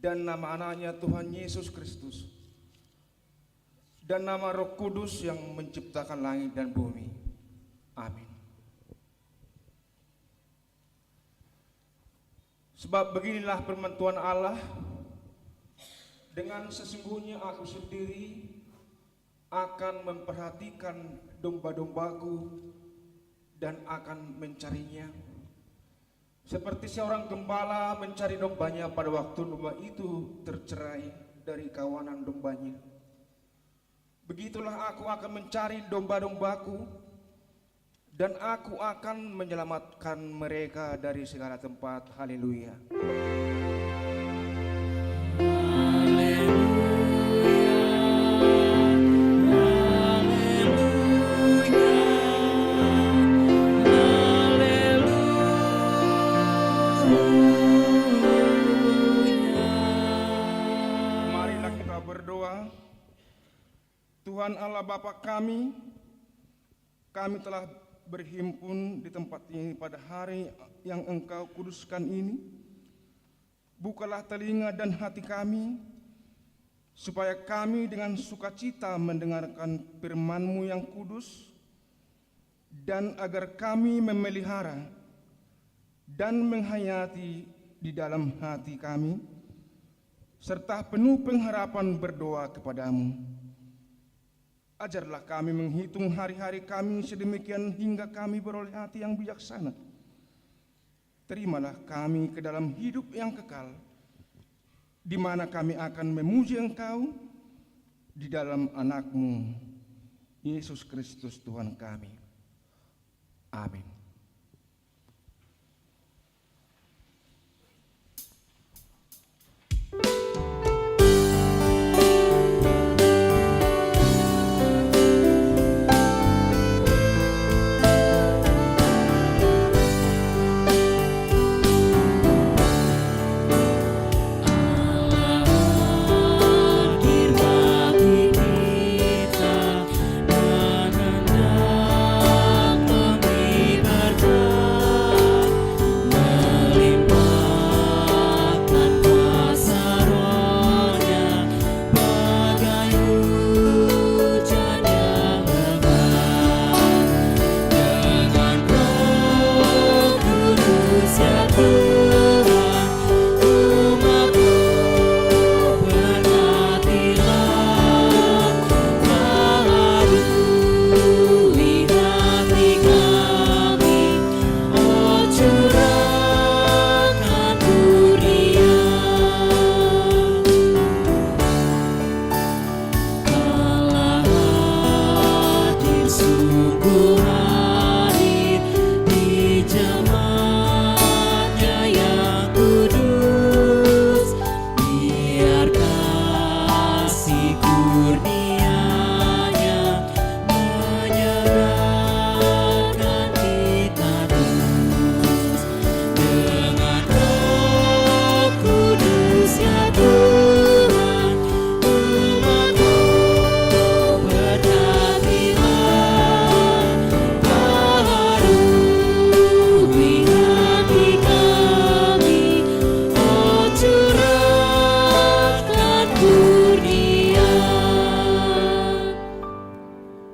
dan nama anaknya Tuhan Yesus Kristus, dan nama Roh Kudus yang menciptakan langit dan bumi. Amin. Sebab beginilah firman Tuhan Allah, dengan sesungguhnya aku sendiri akan memperhatikan domba-dombaku dan akan mencarinya. Seperti seorang gembala mencari dombanya pada waktu domba itu tercerai dari kawanan dombanya. Begitulah aku akan mencari domba-dombaku, dan aku akan menyelamatkan mereka dari segala tempat. Haleluya. Marilah kita berdoa. Tuhan Allah Bapa kami telah berhimpun di tempat ini pada hari yang Engkau kuduskan ini. Bukalah telinga dan hati kami, supaya kami dengan sukacita mendengarkan firman-Mu yang kudus, dan agar kami memelihara dan menghayati di dalam hati kami, serta penuh pengharapan berdoa kepadamu. Ajarlah kami menghitung hari-hari kami sedemikian hingga kami beroleh hati yang bijaksana. Terimalah kami ke dalam hidup yang kekal, di mana kami akan memuji Engkau di dalam anak-Mu, Yesus Kristus Tuhan kami. Amin.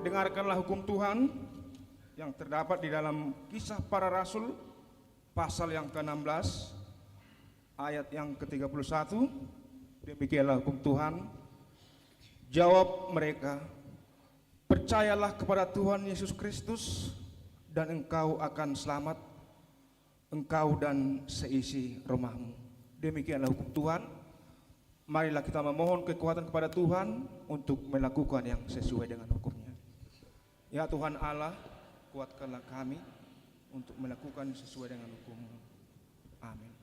Dengarkanlah hukum Tuhan yang terdapat di dalam Kisah Para Rasul pasal yang ke-16 ayat yang ke-31. Demikianlah hukum Tuhan. Jawab mereka, percayalah kepada Tuhan Yesus Kristus dan engkau akan selamat, engkau dan seisi rumahmu. Demikianlah hukum Tuhan. Marilah kita memohon kekuatan kepada Tuhan untuk melakukan yang sesuai dengan hukumnya. Ya Tuhan Allah, kuatkanlah kami untuk melakukan sesuai dengan hukum-Mu. Amin.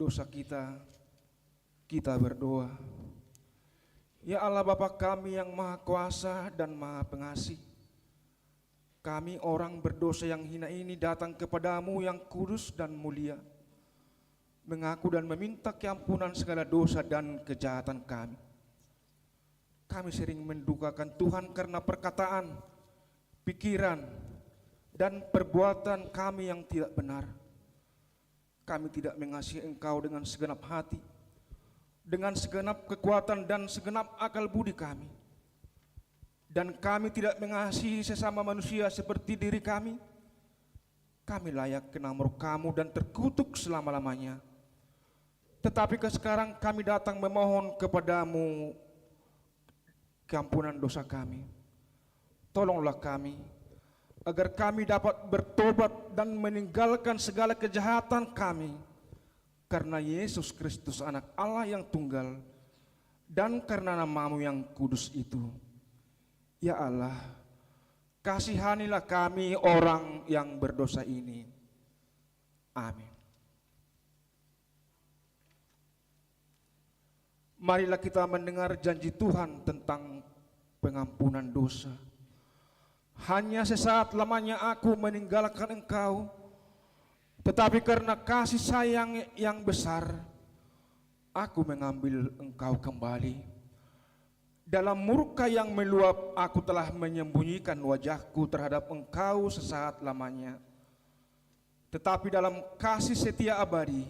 dosa kita, kita berdoa. Ya Allah Bapa kami yang Maha Kuasa dan Maha Pengasih, kami orang berdosa yang hina ini datang kepadamu yang kudus dan mulia, mengaku dan meminta keampunan segala dosa dan kejahatan kami. Kami sering mendukakan Tuhan karena perkataan, pikiran, dan perbuatan kami yang tidak benar. Kami tidak mengasihi Engkau dengan segenap hati, dengan segenap kekuatan dan segenap akal budi kami. Dan kami tidak mengasihi sesama manusia seperti diri kami. Kami layak kena murka kamu dan terkutuk selama-lamanya. Tetapi sekarang kami datang memohon kepadamu keampunan dosa kami. Tolonglah kami, agar kami dapat bertobat dan meninggalkan segala kejahatan kami. Karena Yesus Kristus anak Allah yang tunggal, dan karena namamu yang kudus itu. Ya Allah, kasihanilah kami orang yang berdosa ini. Amin. Marilah kita mendengar janji Tuhan tentang pengampunan dosa. Hanya sesaat lamanya aku meninggalkan engkau, tetapi karena kasih sayang yang besar, aku mengambil engkau kembali. Dalam murka yang meluap, aku telah menyembunyikan wajahku terhadap engkau sesaat lamanya. Tetapi dalam kasih setia abadi,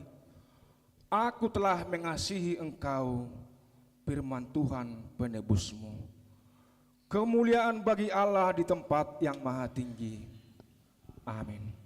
aku telah mengasihi engkau, firman Tuhan penebusmu. Kemuliaan bagi Allah di tempat yang maha tinggi. Amin.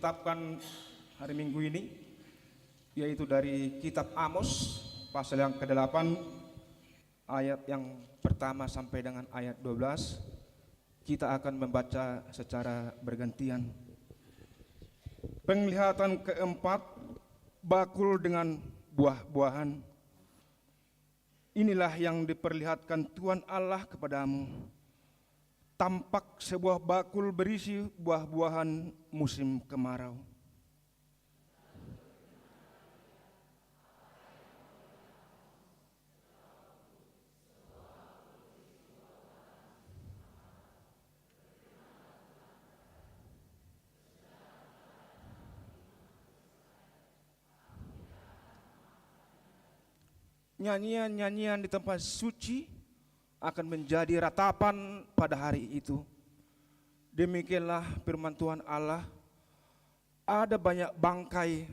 ditetapkan hari Minggu ini, yaitu dari kitab Amos pasal yang ke-8 ayat yang pertama sampai dengan ayat 12. Kita akan membaca secara bergantian. Penglihatan keempat, bakul dengan buah-buahan. Inilah yang diperlihatkan Tuhan Allah kepadamu. tampak sebuah bakul berisi buah-buahan musim kemarau. Nyanyian-nyanyian di tempat suci akan menjadi ratapan pada hari itu. Demikianlah firman Tuhan Allah. Ada banyak bangkai,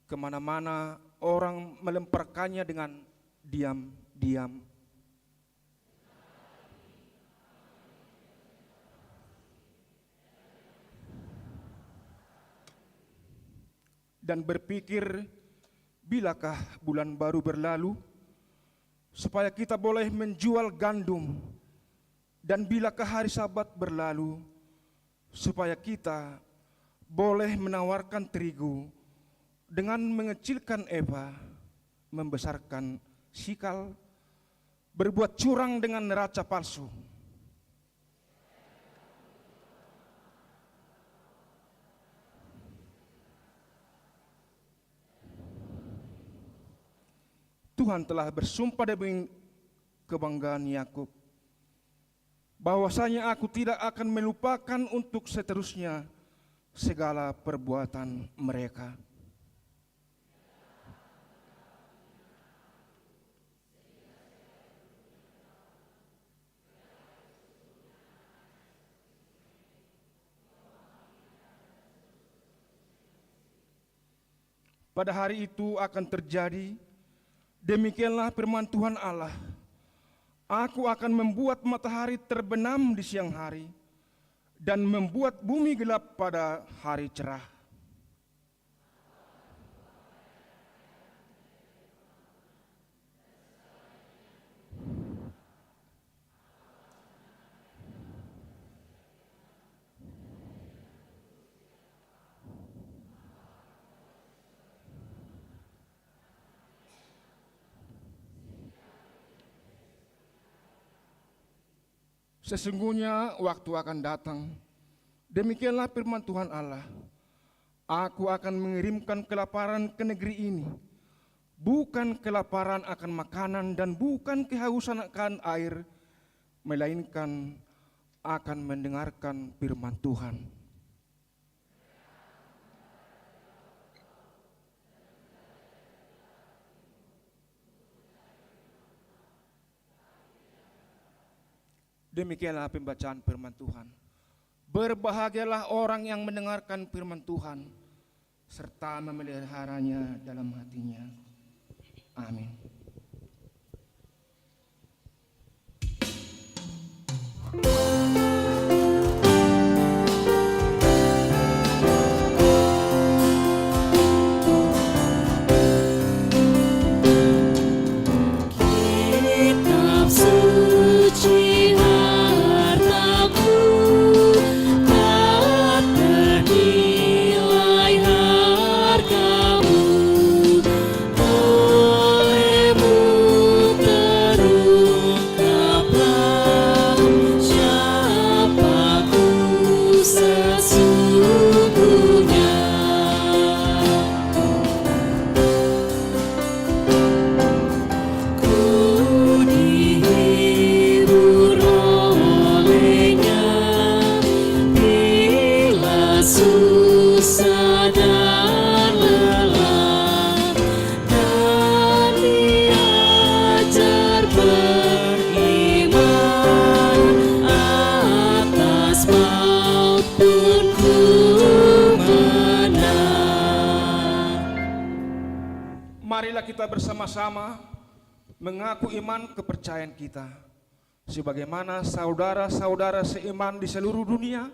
kemana-mana orang melemparkannya dengan diam-diam. Dan berpikir, bilakah bulan baru berlalu, supaya kita boleh menjual gandum, dan bilakah hari Sabat berlalu, supaya kita boleh menawarkan terigu, dengan mengecilkan eba, membesarkan sikal, berbuat curang dengan neraca palsu. Tuhan telah bersumpah demi kebanggaan Yakub, bahwasanya aku tidak akan melupakan untuk seterusnya segala perbuatan mereka. Pada hari itu akan terjadi, demikianlah firman Tuhan Allah, aku akan membuat matahari terbenam di siang hari, dan membuat bumi gelap pada hari cerah. Sesungguhnya waktu akan datang, demikianlah firman Tuhan Allah, aku akan mengirimkan kelaparan ke negeri ini, bukan kelaparan akan makanan dan bukan kehausan akan air, melainkan akan mendengarkan firman Tuhan. Demikianlah pembacaan firman Tuhan. Berbahagialah orang yang mendengarkan firman Tuhan, serta memeliharanya dalam hatinya. Amin. Marilah kita bersama-sama mengaku iman kepercayaan kita, sebagaimana saudara-saudara seiman di seluruh dunia,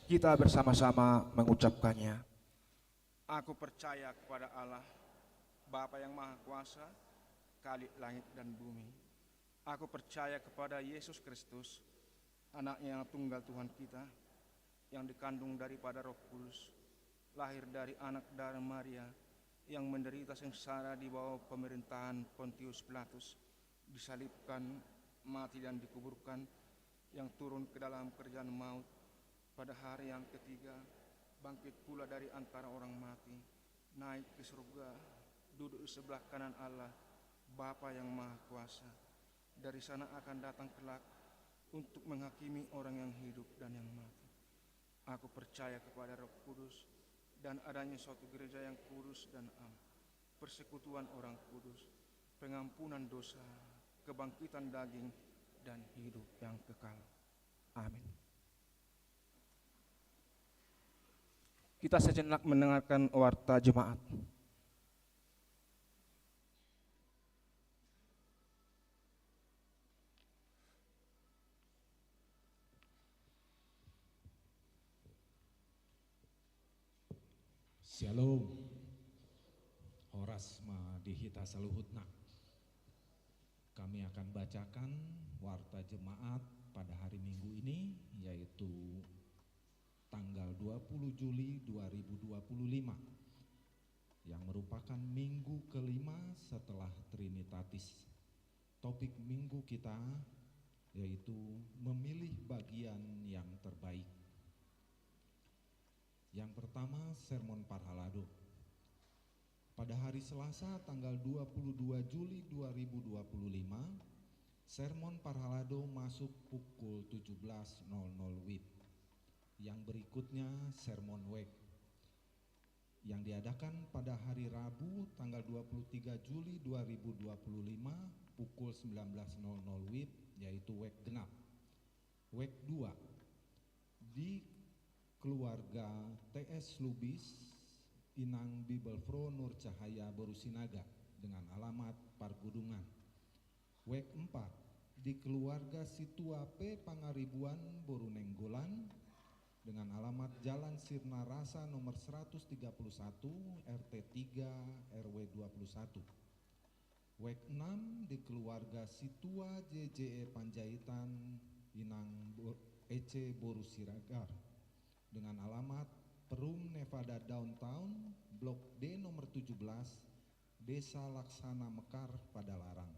kita bersama-sama mengucapkannya. Aku percaya kepada Allah, Bapa yang Maha Kuasa, Khalik langit dan bumi. Aku percaya kepada Yesus Kristus, Anaknya yang tunggal Tuhan kita, yang dikandung daripada Roh Kudus, lahir dari anak darah Maria, yang menderita sengsara di bawah pemerintahan Pontius Pilatus, disalibkan, mati dan dikuburkan, yang turun ke dalam kerjaan maut, pada hari yang ketiga bangkit pula dari antara orang mati, naik ke surga, duduk di sebelah kanan Allah, Bapa yang Maha Kuasa. Dari sana akan datang kelak untuk menghakimi orang yang hidup dan yang mati. Aku percaya kepada Roh Kudus dan adanya suatu gereja yang kudus dan am, persekutuan orang kudus, pengampunan dosa, kebangkitan daging, dan hidup yang kekal. Amin. Kita sejenak mendengarkan warta jemaat. Shalom. Horas ma dihita saluhutna. Kami akan bacakan warta jemaat pada hari Minggu ini, yaitu tanggal 20 Juli 2025, yang merupakan minggu kelima setelah Trinitatis. Topik minggu kita yaitu memilih bagian yang terbaik. Yang pertama, sermon Parhalado. Pada hari Selasa tanggal 22 Juli 2025, sermon Parhalado masuk pukul 17.00 WIB. Yang berikutnya sermon WEK yang diadakan pada hari Rabu tanggal 23 Juli 2025 pukul 19.00 WIB, yaitu WEK genap. WEK 2 di keluarga TS Lubis Inang Bibelfro Nur Cahaya Borusinaga dengan alamat Pargudungan. WEK 4 di keluarga Situa P Pangaribuan Borunenggolan dengan alamat Jalan Sirna Rasa nomor 131 RT 3 RW 21. WEK 6 di keluarga Situa JJE Panjaitan Inang EC Borusiragar dengan alamat Perum Nevada Downtown Blok D nomor 17 Desa Laksana Mekar Padalarang.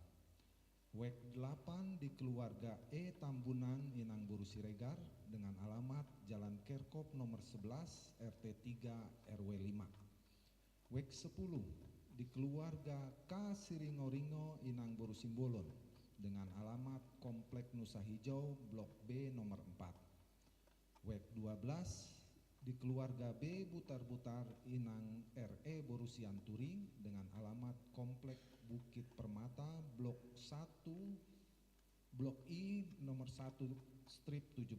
WEK 8 di keluarga E Tambunan Inang Borusiregar dengan alamat Jalan Kerkop nomor 11 RT 3 RW 5. WEK 10 di keluarga K Siringoringo Inang Borusimbolon dengan alamat Komplek Nusa Hijau Blok B nomor 4. WEK 12 di keluarga B Butar-Butar Inang RE Borusianturi dengan alamat Komplek Bukit Permata Blok 1 Blok I nomor 1 strip 17.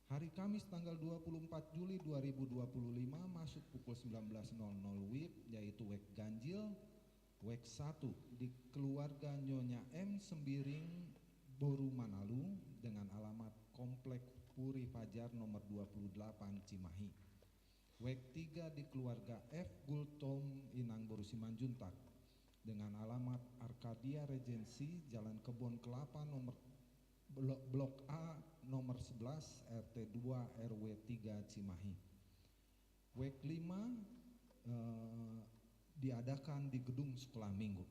Hari Kamis tanggal 24 Juli 2025 masuk pukul 19.00 WIB, yaitu WEK ganjil. WEK 1 di keluarga Nyonya M Sembiring Boru Manalu dengan alamat Komplek Puri Fajar nomor 28 Cimahi. WEK 3 di keluarga F Gultom Inang Borusimanjuntak dengan alamat Arkadia Regency Jalan Kebon Kelapa nomor Blok A nomor 11 RT 2 RW 3 Cimahi. WEK 5 diadakan di gedung sekolah minggu.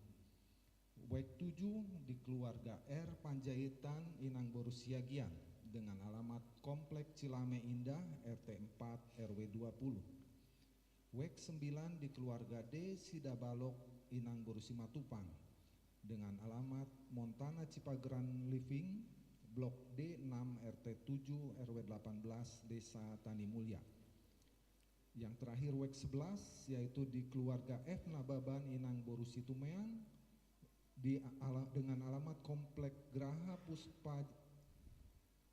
WEK 7 di keluarga R Panjaitan Inang Borusiagian dengan alamat Komplek Cilame Indah RT 4 RW 20. WEK 9 di keluarga D Sidabalok Inang Borusimatupang dengan alamat Montana Cipageran Living Blok D 6 RT 7 RW 18 Desa Tani Mulya. Yang terakhir WEK 11 yaitu di keluarga F Nababan Inang Borusitumean dengan alamat Komplek Graha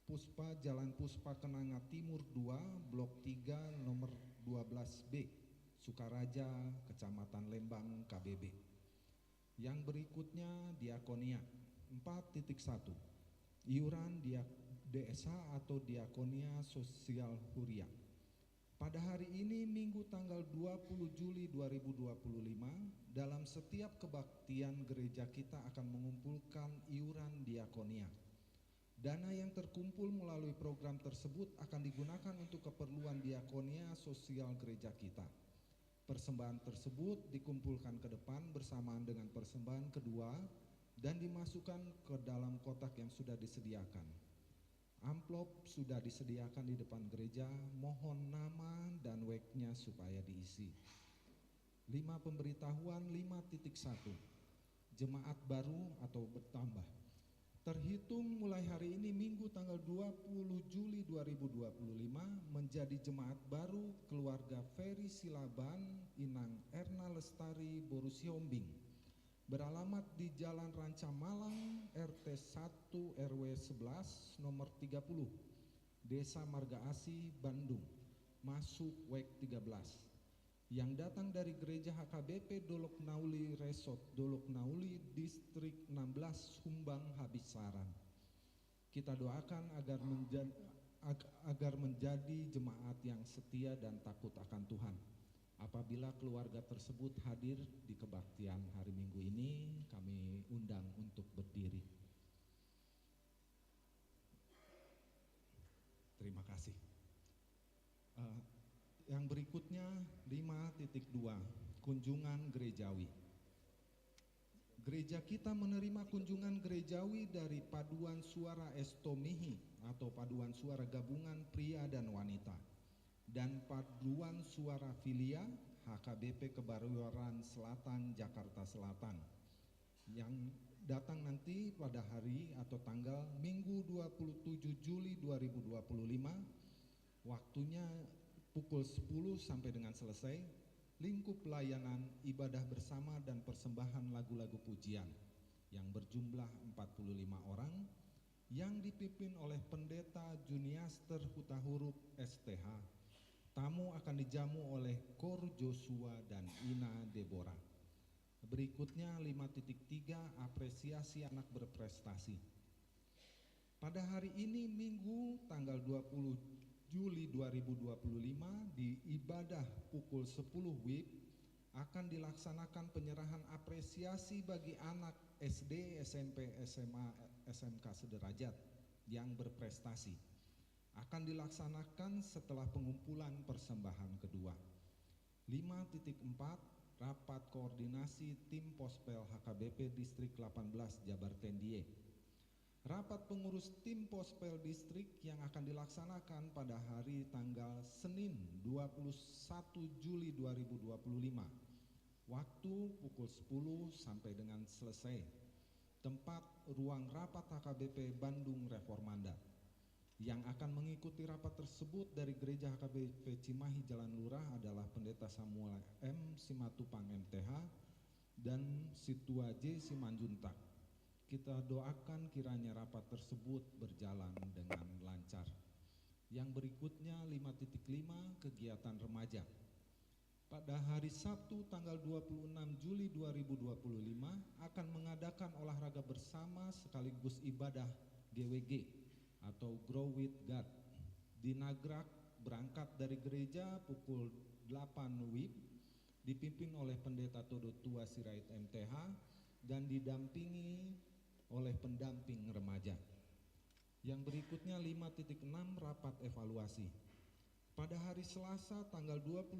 Puspa Jalan Puspa Kenanga Timur 2 Blok 3 nomor 12B Sukaraja Kecamatan Lembang KBB. Yang berikutnya Diakonia 4.1 iuran DSH atau Diakonia Sosial Huria. Pada hari ini Minggu tanggal 20 Juli 2025 dalam setiap kebaktian gereja kita akan mengumpulkan iuran diakonia. Dana yang terkumpul melalui program tersebut akan digunakan untuk keperluan diakonia sosial gereja kita. Persembahan tersebut dikumpulkan ke depan bersamaan dengan persembahan kedua dan dimasukkan ke dalam kotak yang sudah disediakan. Amplop sudah disediakan di depan gereja, mohon nama dan WEC-nya supaya diisi. 5 pemberitahuan 5.1. Jemaat baru atau bertambah. Terhitung mulai hari ini Minggu tanggal 20 Juli 2025 menjadi jemaat baru keluarga Ferry Silaban Inang Erna Lestari Borusiombing, beralamat di Jalan Ranca Malang, RT 1 RW 11 nomor 30, Desa Marga Asih, Bandung, masuk WEC 13, yang datang dari Gereja HKBP Dolok Nauli Resort Dolok Nauli Distrik 16 Humbang Habissaran. Kita doakan agar menjadi jemaat yang setia dan takut akan Tuhan. Apabila keluarga tersebut hadir di kebaktian hari Minggu ini, kami undang untuk berdiri. Terima kasih. Yang berikutnya 5.2, kunjungan gerejawi. Gereja kita menerima kunjungan gerejawi dari paduan suara Estomihi atau paduan suara gabungan pria dan wanita, dan paduan suara Filia HKBP Kebayoran Selatan Jakarta Selatan, yang datang nanti pada hari atau tanggal Minggu 27 Juli 2025, waktunya pukul 10 sampai dengan selesai, lingkup pelayanan, ibadah bersama dan persembahan lagu-lagu pujian yang berjumlah 45 orang yang dipimpin oleh Pendeta Juniaster Hutahuruf STH. Tamu akan dijamu oleh Kor Joshua dan Ina Deborah. Berikutnya 5.3, apresiasi anak berprestasi. Pada hari ini Minggu tanggal 20 Juli 2025 di ibadah pukul 10 WIB akan dilaksanakan penyerahan apresiasi bagi anak SD, SMP, SMA, SMK sederajat yang berprestasi. Akan dilaksanakan setelah pengumpulan persembahan kedua. 5.4, rapat koordinasi tim Pospel HKBP Distrik 18 Jabar Tendie. Rapat pengurus tim Pospel Distrik yang akan dilaksanakan pada hari tanggal Senin 21 Juli 2025. Waktu pukul 10 sampai dengan selesai. Tempat ruang rapat HKBP Bandung Reformanda. Yang akan mengikuti rapat tersebut dari Gereja HKBP Cimahi Jalan Lurah adalah Pendeta Samuel M. Simatupang MTH dan Situa J. Simanjuntak. Kita doakan kiranya rapat tersebut berjalan dengan lancar. Yang berikutnya 5.5, kegiatan remaja. Pada hari Sabtu tanggal 26 Juli 2025 akan mengadakan olahraga bersama sekaligus ibadah GWG atau Grow with God di Nagrak, berangkat dari gereja pukul 8 WIB, dipimpin oleh Pendeta Todo Tua Sirait MTH dan didampingi oleh pendamping remaja. Yang berikutnya 5.6, rapat evaluasi. Pada hari Selasa tanggal 29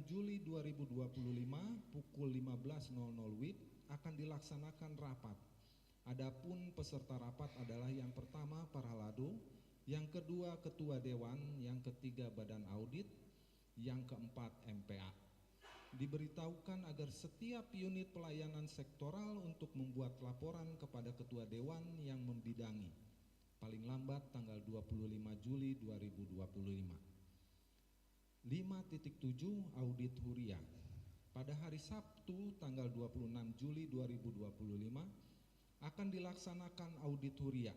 Juli 2025 pukul 15.00 WIB akan dilaksanakan rapat. Adapun peserta rapat adalah yang pertama Parhalado, yang kedua Ketua Dewan, yang ketiga Badan Audit, yang keempat MPA. Diberitahukan agar setiap unit pelayanan sektoral untuk membuat laporan kepada Ketua Dewan yang membidangi, paling lambat tanggal 25 Juli 2025. 5.7, audit huria. Pada hari Sabtu tanggal 26 Juli 2025 akan dilaksanakan audit huria.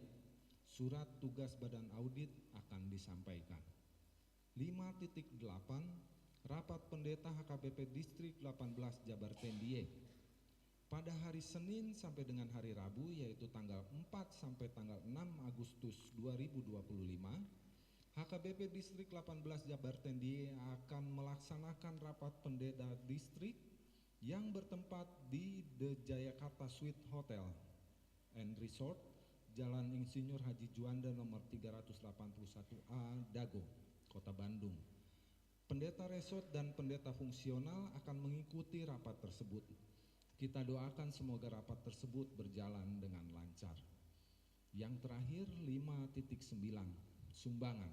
Surat tugas Badan Audit akan disampaikan. 5.8, rapat pendeta HKBP Distrik 18 Jabar Tendie. Pada hari Senin sampai dengan hari Rabu, yaitu tanggal 4 sampai tanggal 6 Agustus 2025, HKBP Distrik 18 Jabar Tendie akan melaksanakan rapat pendeta distrik yang bertempat di The Jayakarta Suite Hotel and Resort, Jalan Insinyur Haji Juanda nomor 381A, Dago, Kota Bandung. Pendeta resort dan pendeta fungsional akan mengikuti rapat tersebut. Kita doakan semoga rapat tersebut berjalan dengan lancar. Yang terakhir 5.9 sumbangan.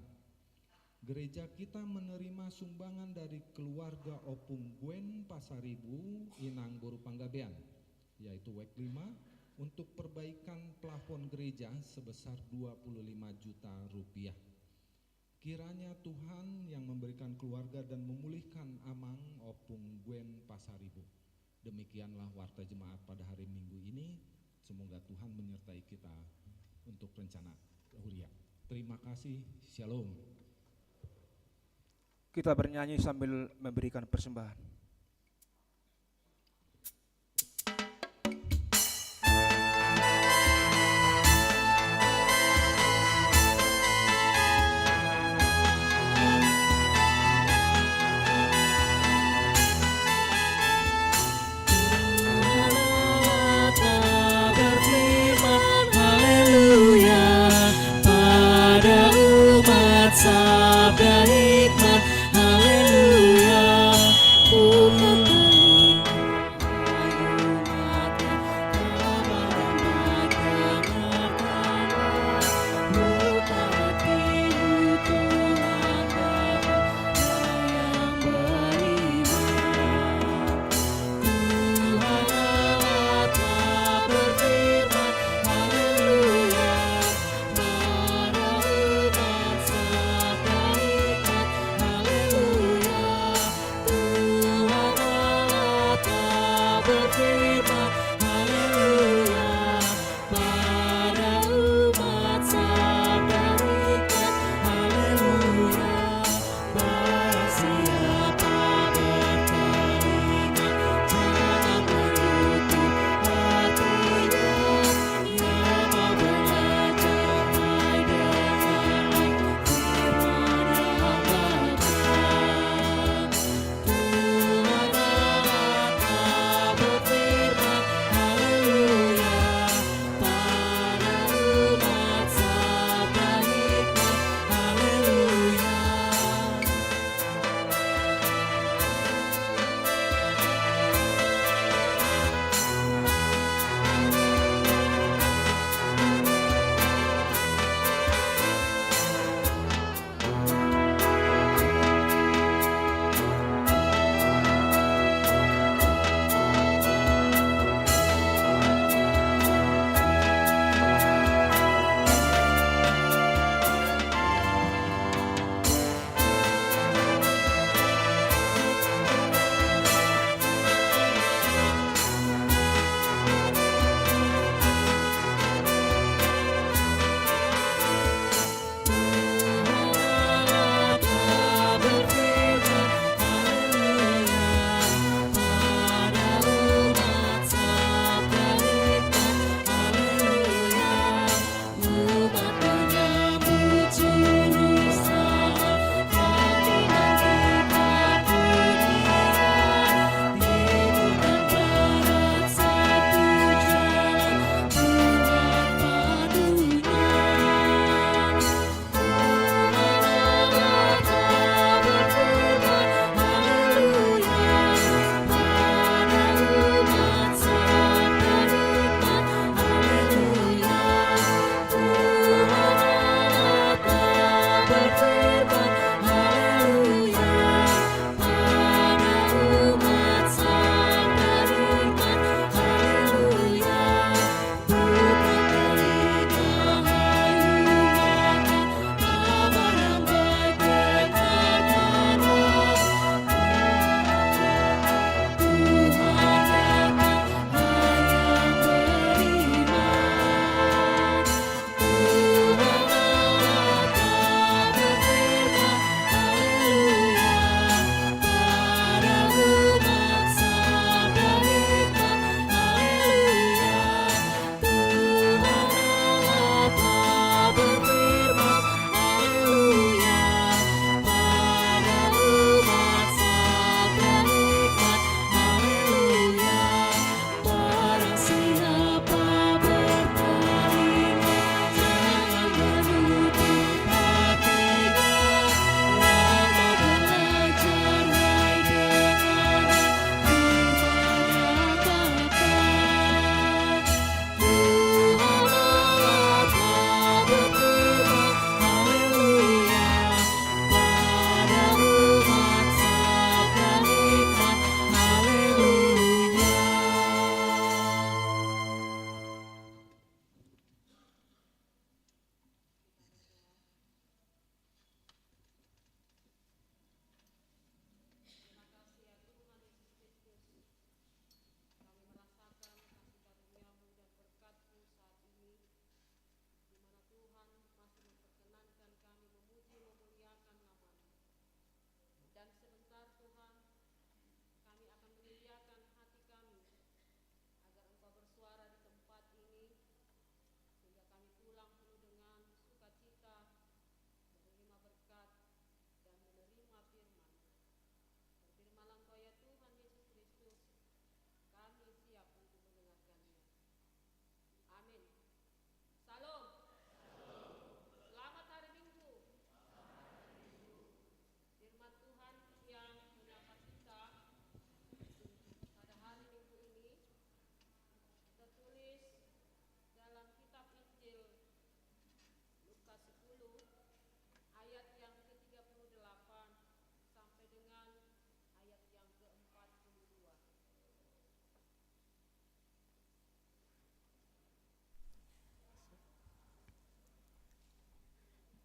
Gereja kita menerima sumbangan dari keluarga Opung Gwen Pasaribu Inang Boru Panggabean, yaitu WEK 5 untuk perbaikan plafon gereja sebesar 25 juta rupiah. Kiranya Tuhan yang memberikan keluarga dan memulihkan amang Opung Gwen Pasaribu. Demikianlah warta jemaat pada hari Minggu ini. Semoga Tuhan menyertai kita untuk rencana Huria. Terima kasih. Shalom. Kita bernyanyi sambil memberikan persembahan. Sabda hikmat, haleluya.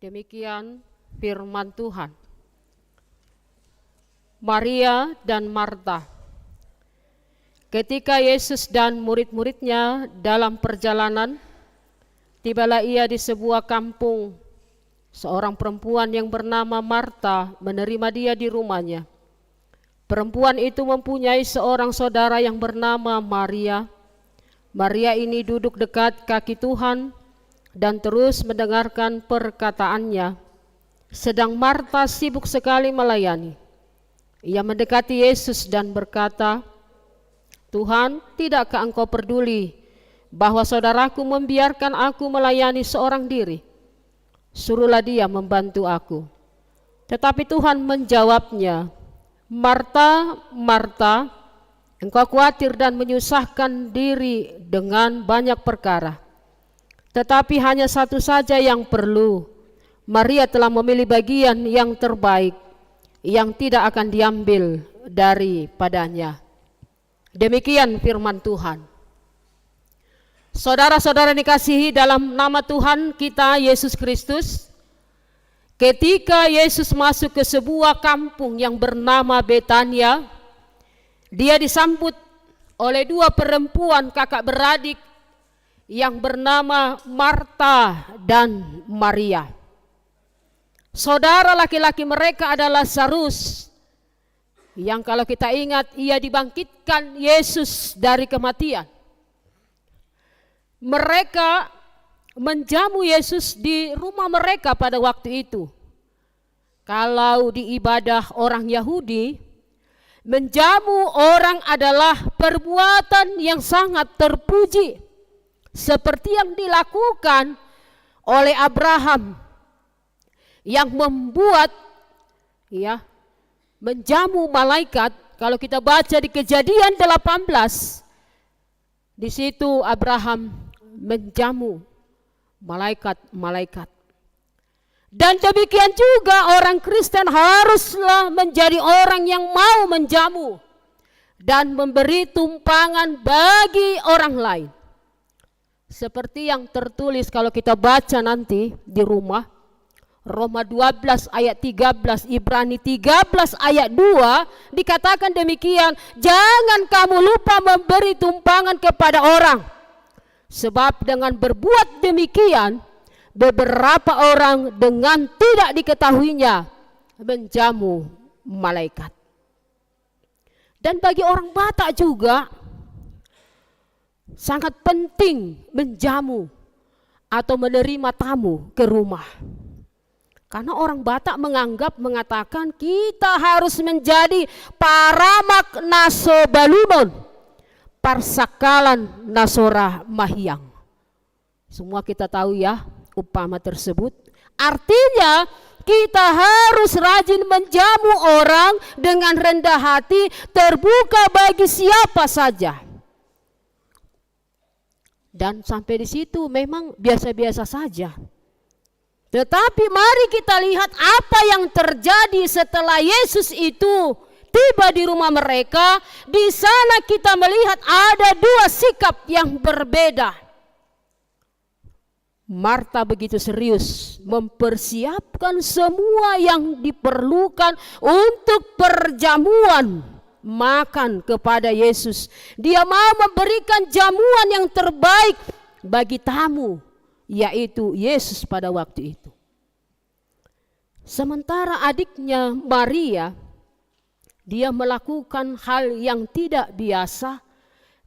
Demikian firman Tuhan. Maria dan Marta. Ketika Yesus dan murid-muridnya dalam perjalanan, tibalah ia di sebuah kampung. Seorang perempuan yang bernama Marta menerima dia di rumahnya. Perempuan itu mempunyai seorang saudara yang bernama Maria. Maria ini duduk dekat kaki Tuhan dan terus mendengarkan perkataannya. Sedang Marta sibuk sekali melayani. Ia mendekati Yesus dan berkata, "Tuhan, tidakkah engkau peduli bahwa saudaraku membiarkan aku melayani seorang diri? Suruhlah dia membantu aku." Tetapi Tuhan menjawabnya, "Marta, Marta, engkau khawatir dan menyusahkan diri dengan banyak perkara. Tetapi hanya satu saja yang perlu. Maria telah memilih bagian yang terbaik, yang tidak akan diambil daripadanya." Demikian firman Tuhan. Saudara-saudara dikasihi dalam nama Tuhan kita Yesus Kristus, ketika Yesus masuk ke sebuah kampung yang bernama Betania, dia disambut oleh dua perempuan kakak beradik yang bernama Marta dan Maria. Saudara laki-laki mereka adalah Lazarus, yang kalau kita ingat ia dibangkitkan Yesus dari kematian. Mereka menjamu Yesus di rumah mereka pada waktu itu. Kalau di ibadah orang Yahudi, menjamu orang adalah perbuatan yang sangat terpuji, seperti yang dilakukan oleh Abraham yang membuat menjamu malaikat. Kalau kita baca di Kejadian 18, di situ Abraham menjamu malaikat-malaikat. Dan demikian juga orang Kristen haruslah menjadi orang yang mau menjamu dan memberi tumpangan bagi orang lain. Seperti yang tertulis kalau kita baca nanti di rumah, Roma 12 ayat 13, Ibrani 13 ayat 2, dikatakan demikian, "Jangan kamu lupa memberi tumpangan kepada orang, sebab dengan berbuat demikian, beberapa orang dengan tidak diketahuinya menjamu malaikat." Dan bagi orang Batak juga sangat penting menjamu atau menerima tamu ke rumah. Karena orang Batak mengatakan kita harus menjadi paramak naso balunon, parsakalan nasora mahiang. Semua kita tahu ya upama tersebut. Artinya kita harus rajin menjamu orang dengan rendah hati, terbuka bagi siapa saja. Dan sampai di situ memang biasa-biasa saja. Tetapi mari kita lihat apa yang terjadi setelah Yesus itu tiba di rumah mereka. Di sana kita melihat ada dua sikap yang berbeda. Marta begitu serius mempersiapkan semua yang diperlukan untuk perjamuan makan kepada Yesus. Dia mau memberikan jamuan yang terbaik bagi tamu, yaitu Yesus pada waktu itu. Sementara adiknya Maria, dia melakukan hal yang tidak biasa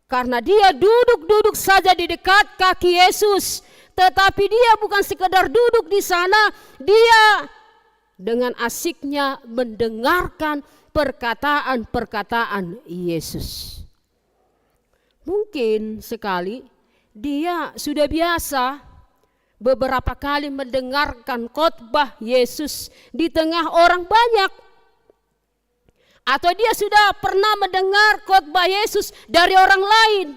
karena dia duduk-duduk saja di dekat kaki Yesus. Tetapi dia bukan sekedar duduk di sana, dia dengan asiknya mendengarkan perkataan-perkataan Yesus. Mungkin sekali dia sudah biasa beberapa kali mendengarkan khotbah Yesus di tengah orang banyak. Atau dia sudah pernah mendengar khotbah Yesus dari orang lain.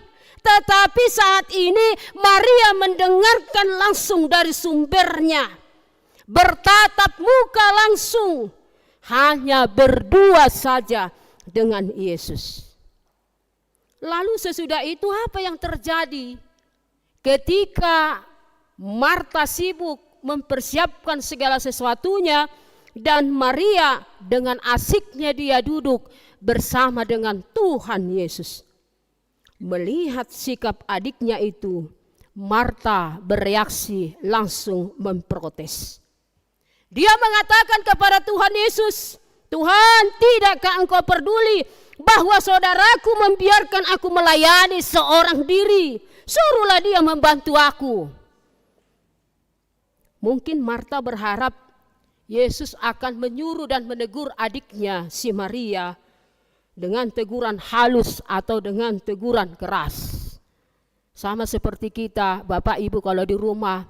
Tetapi saat ini Maria mendengarkan langsung dari sumbernya. Bertatap muka langsung. Hanya berdua saja dengan Yesus. Lalu sesudah itu apa yang terjadi? Ketika Marta sibuk mempersiapkan segala sesuatunya, dan Maria dengan asiknya dia duduk bersama dengan Tuhan Yesus. Melihat sikap adiknya itu, Marta bereaksi langsung memprotes. Dia mengatakan kepada Tuhan Yesus, "Tuhan, tidakkah engkau peduli bahwa saudaraku membiarkan aku melayani seorang diri? Suruhlah dia membantu aku." Mungkin Marta berharap Yesus akan menyuruh dan menegur adiknya si Maria dengan teguran halus atau dengan teguran keras. Sama seperti kita, Bapak Ibu, kalau di rumah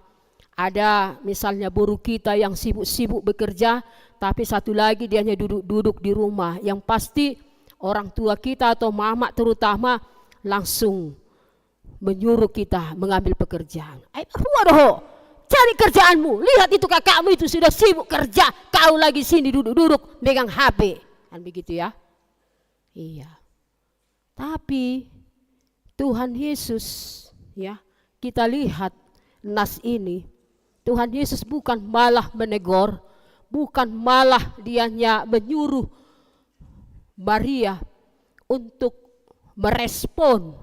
ada misalnya buruh kita yang sibuk-sibuk bekerja, tapi satu lagi dia hanya duduk-duduk di rumah. Yang pasti orang tua kita atau mama terutama langsung menyuruh kita mengambil pekerjaan. Waduh, cari kerjaanmu. Lihat itu kakakmu itu sudah sibuk kerja, kau lagi sini duduk-duduk megang HP. Kan begitu ya? Iya. Tapi Tuhan Yesus, ya, kita lihat nas ini, Tuhan Yesus bukan malah menegur, bukan malah dianya menyuruh Maria untuk merespon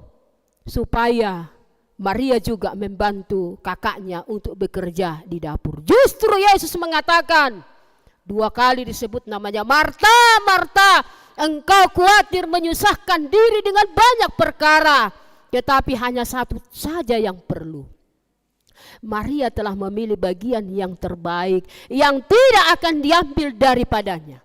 supaya Maria juga membantu kakaknya untuk bekerja di dapur. Justru Yesus mengatakan, 2 kali disebut namanya, "Marta, Marta, engkau khawatir menyusahkan diri dengan banyak perkara, tetapi hanya satu saja yang perlu. Maria telah memilih bagian yang terbaik, yang tidak akan diambil daripadanya."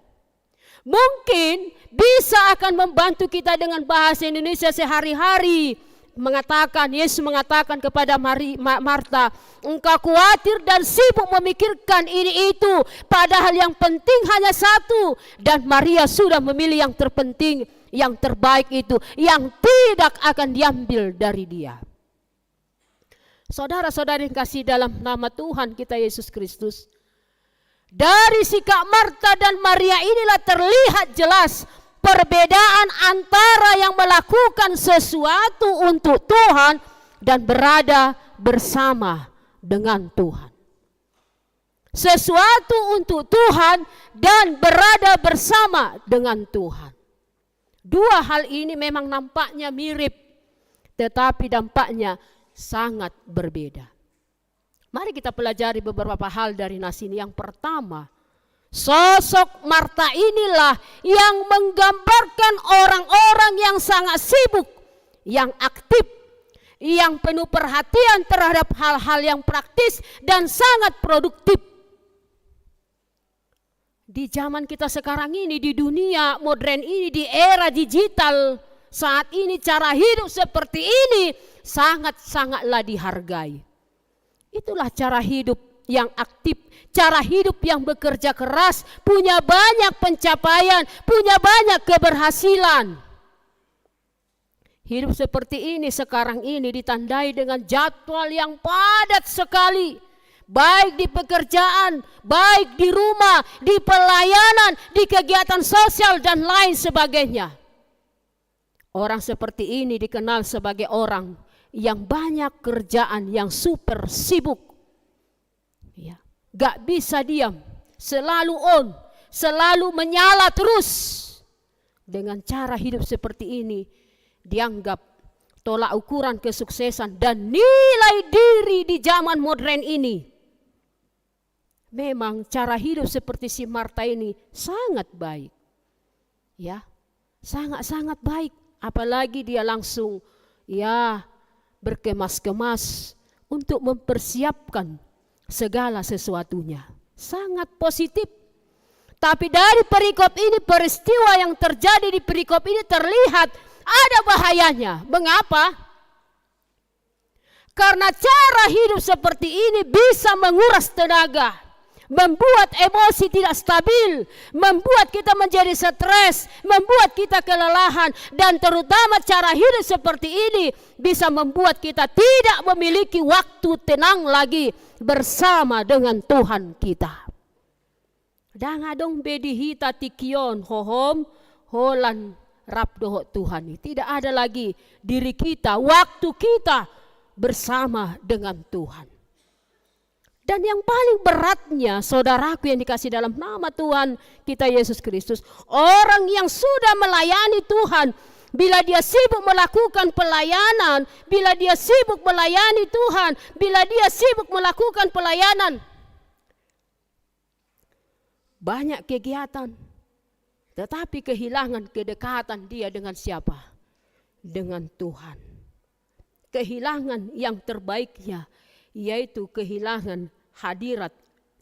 Mungkin bisa akan membantu kita dengan bahasa Indonesia sehari-hari. Yesus mengatakan kepada Marta, "Engkau khawatir dan sibuk memikirkan ini itu, padahal yang penting hanya satu. Dan Maria sudah memilih yang terpenting, yang terbaik itu, yang tidak akan diambil dari dia." Saudara-saudari yang kasih dalam nama Tuhan kita Yesus Kristus, dari sikap Marta dan Maria inilah terlihat jelas perbedaan antara yang melakukan sesuatu untuk Tuhan dan berada bersama dengan Tuhan. Sesuatu untuk Tuhan dan berada bersama dengan Tuhan. Dua hal ini memang nampaknya mirip, tetapi dampaknya sangat berbeda. Mari kita pelajari beberapa hal dari nas ini. Yang pertama, sosok Marta inilah yang menggambarkan orang-orang yang sangat sibuk, yang aktif, yang penuh perhatian terhadap hal-hal yang praktis dan sangat produktif. Di zaman kita sekarang ini, di dunia modern ini, di era digital saat ini, cara hidup seperti ini sangat-sangatlah dihargai. Itulah cara hidup yang aktif, cara hidup yang bekerja keras, punya banyak pencapaian, punya banyak keberhasilan. Hidup seperti ini sekarang ini ditandai dengan jadwal yang padat sekali, baik di pekerjaan, baik di rumah, di pelayanan, di kegiatan sosial dan lain sebagainya. Orang seperti ini dikenal sebagai orang yang banyak kerjaan, yang super sibuk. Ya, gak bisa diam, selalu on, selalu menyala terus. Dengan cara hidup seperti ini dianggap tolak ukuran kesuksesan dan nilai diri di zaman modern ini. Memang cara hidup seperti si Marta ini sangat baik. Ya, sangat-sangat baik. Apalagi dia langsung berkemas-kemas untuk mempersiapkan segala sesuatunya. Sangat positif. Tapi dari perikop ini, peristiwa yang terjadi di perikop ini terlihat ada bahayanya. Mengapa? Karena cara hidup seperti ini bisa menguras tenaga, membuat emosi tidak stabil, membuat kita menjadi stres, membuat kita kelelahan, dan terutama cara hidup seperti ini bisa membuat kita tidak memiliki waktu tenang lagi bersama dengan Tuhan kita. Dangadong bedihita tikion hohom holan rabdoh Tuhan. Tidak ada lagi diri kita, waktu kita bersama dengan Tuhan. Dan yang paling beratnya, saudaraku yang dikasih dalam nama Tuhan kita Yesus Kristus, orang yang sudah melayani Tuhan, bila dia sibuk melakukan pelayanan, bila dia sibuk melayani Tuhan, bila dia sibuk melakukan pelayanan, banyak kegiatan, tetapi kehilangan kedekatan dia dengan siapa? Dengan Tuhan. Kehilangan yang terbaiknya, yaitu kehilangan hadirat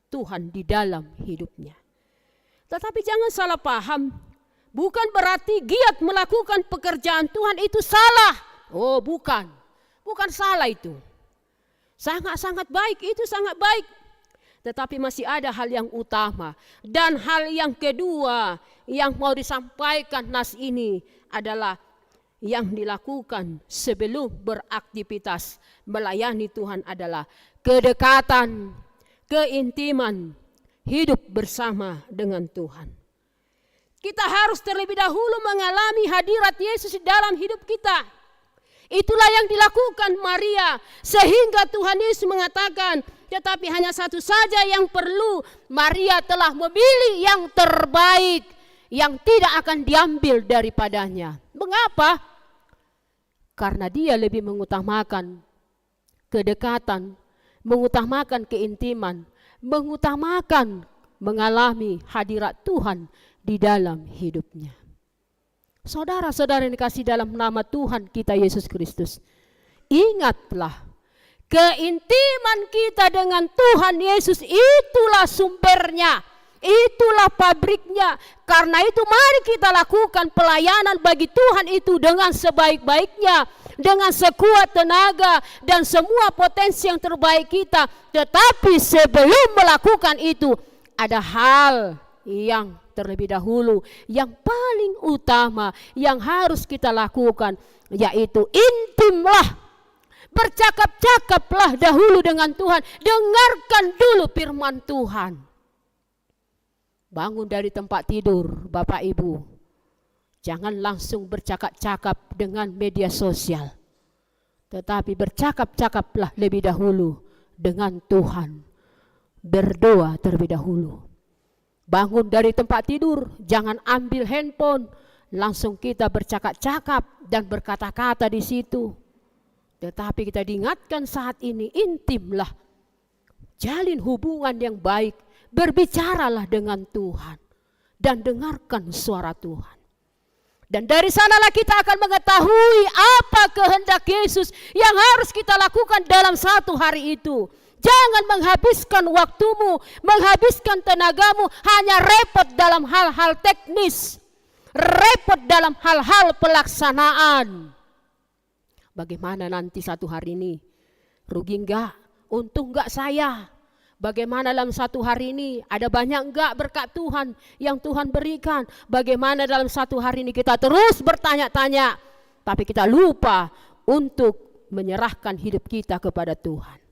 Tuhan di dalam hidupnya. Tetapi jangan salah paham, bukan berarti giat melakukan pekerjaan Tuhan itu salah. Oh bukan, bukan salah itu. Sangat-sangat baik, itu sangat baik. Tetapi masih ada hal yang utama. Dan hal yang kedua yang mau disampaikan nas ini adalah yang dilakukan sebelum beraktivitas melayani Tuhan adalah kedekatan, keintiman, hidup bersama dengan Tuhan. Kita harus terlebih dahulu mengalami hadirat Yesus di dalam hidup kita. Itulah yang dilakukan Maria, sehingga Tuhan Yesus mengatakan, tetapi hanya satu saja yang perlu. Maria telah memilih yang terbaik, yang tidak akan diambil daripadanya. Mengapa? Karena dia lebih mengutamakan kedekatan, mengutamakan keintiman, mengutamakan mengalami hadirat Tuhan di dalam hidupnya. Saudara-saudara yang dikasih dalam nama Tuhan kita Yesus Kristus, ingatlah, keintiman kita dengan Tuhan Yesus itulah sumbernya, itulah pabriknya. Karena itu mari kita lakukan pelayanan bagi Tuhan itu dengan sebaik-baiknya, dengan sekuat tenaga dan semua potensi yang terbaik kita. Tetapi sebelum melakukan itu, ada hal yang terlebih dahulu, yang paling utama yang harus kita lakukan, yaitu intimlah. Bercakap-cakaplah dahulu dengan Tuhan. Dengarkan dulu firman Tuhan. Bangun dari tempat tidur, Bapak Ibu, jangan langsung bercakap-cakap dengan media sosial, tetapi bercakap-cakaplah lebih dahulu dengan Tuhan. Berdoa terlebih dahulu. Bangun dari tempat tidur, jangan ambil handphone, langsung kita bercakap-cakap dan berkata-kata di situ. Tetapi kita diingatkan saat ini, intimlah, jalin hubungan yang baik, berbicaralah dengan Tuhan dan dengarkan suara Tuhan. Dan dari sanalah kita akan mengetahui apa kehendak Yesus yang harus kita lakukan dalam satu hari itu. Jangan menghabiskan waktumu, menghabiskan tenagamu hanya repot dalam hal-hal teknis, repot dalam hal-hal pelaksanaan. Bagaimana nanti satu hari ini? Rugi enggak? Untung enggak saya? Bagaimana dalam satu hari ini? Ada banyak enggak berkat Tuhan yang Tuhan berikan? Bagaimana dalam satu hari ini? Kita terus bertanya-tanya, tapi kita lupa untuk menyerahkan hidup kita kepada Tuhan.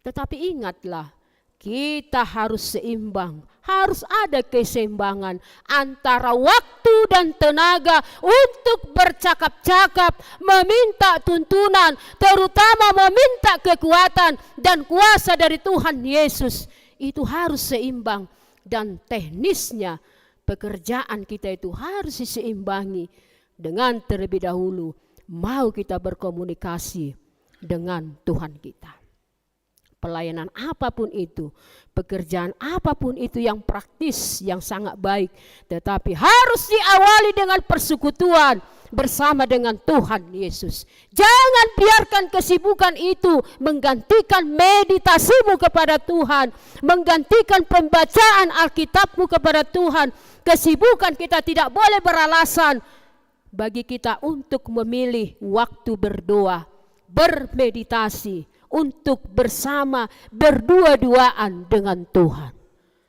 Tetapi ingatlah, kita harus seimbang, harus ada keseimbangan antara waktu dan tenaga untuk bercakap-cakap, meminta tuntunan, terutama meminta kekuatan dan kuasa dari Tuhan Yesus. Itu harus seimbang, dan teknisnya pekerjaan kita itu harus diseimbangi dengan terlebih dahulu mau kita berkomunikasi dengan Tuhan kita. Pelayanan apapun itu, pekerjaan apapun itu yang praktis, yang sangat baik, tetapi harus diawali dengan persekutuan bersama dengan Tuhan Yesus. Jangan biarkan kesibukan itu menggantikan meditasimu kepada Tuhan, menggantikan pembacaan Alkitabmu kepada Tuhan. Kesibukan kita tidak boleh beralasan bagi kita untuk memilih waktu berdoa, bermeditasi, untuk bersama berdua-duaan dengan Tuhan.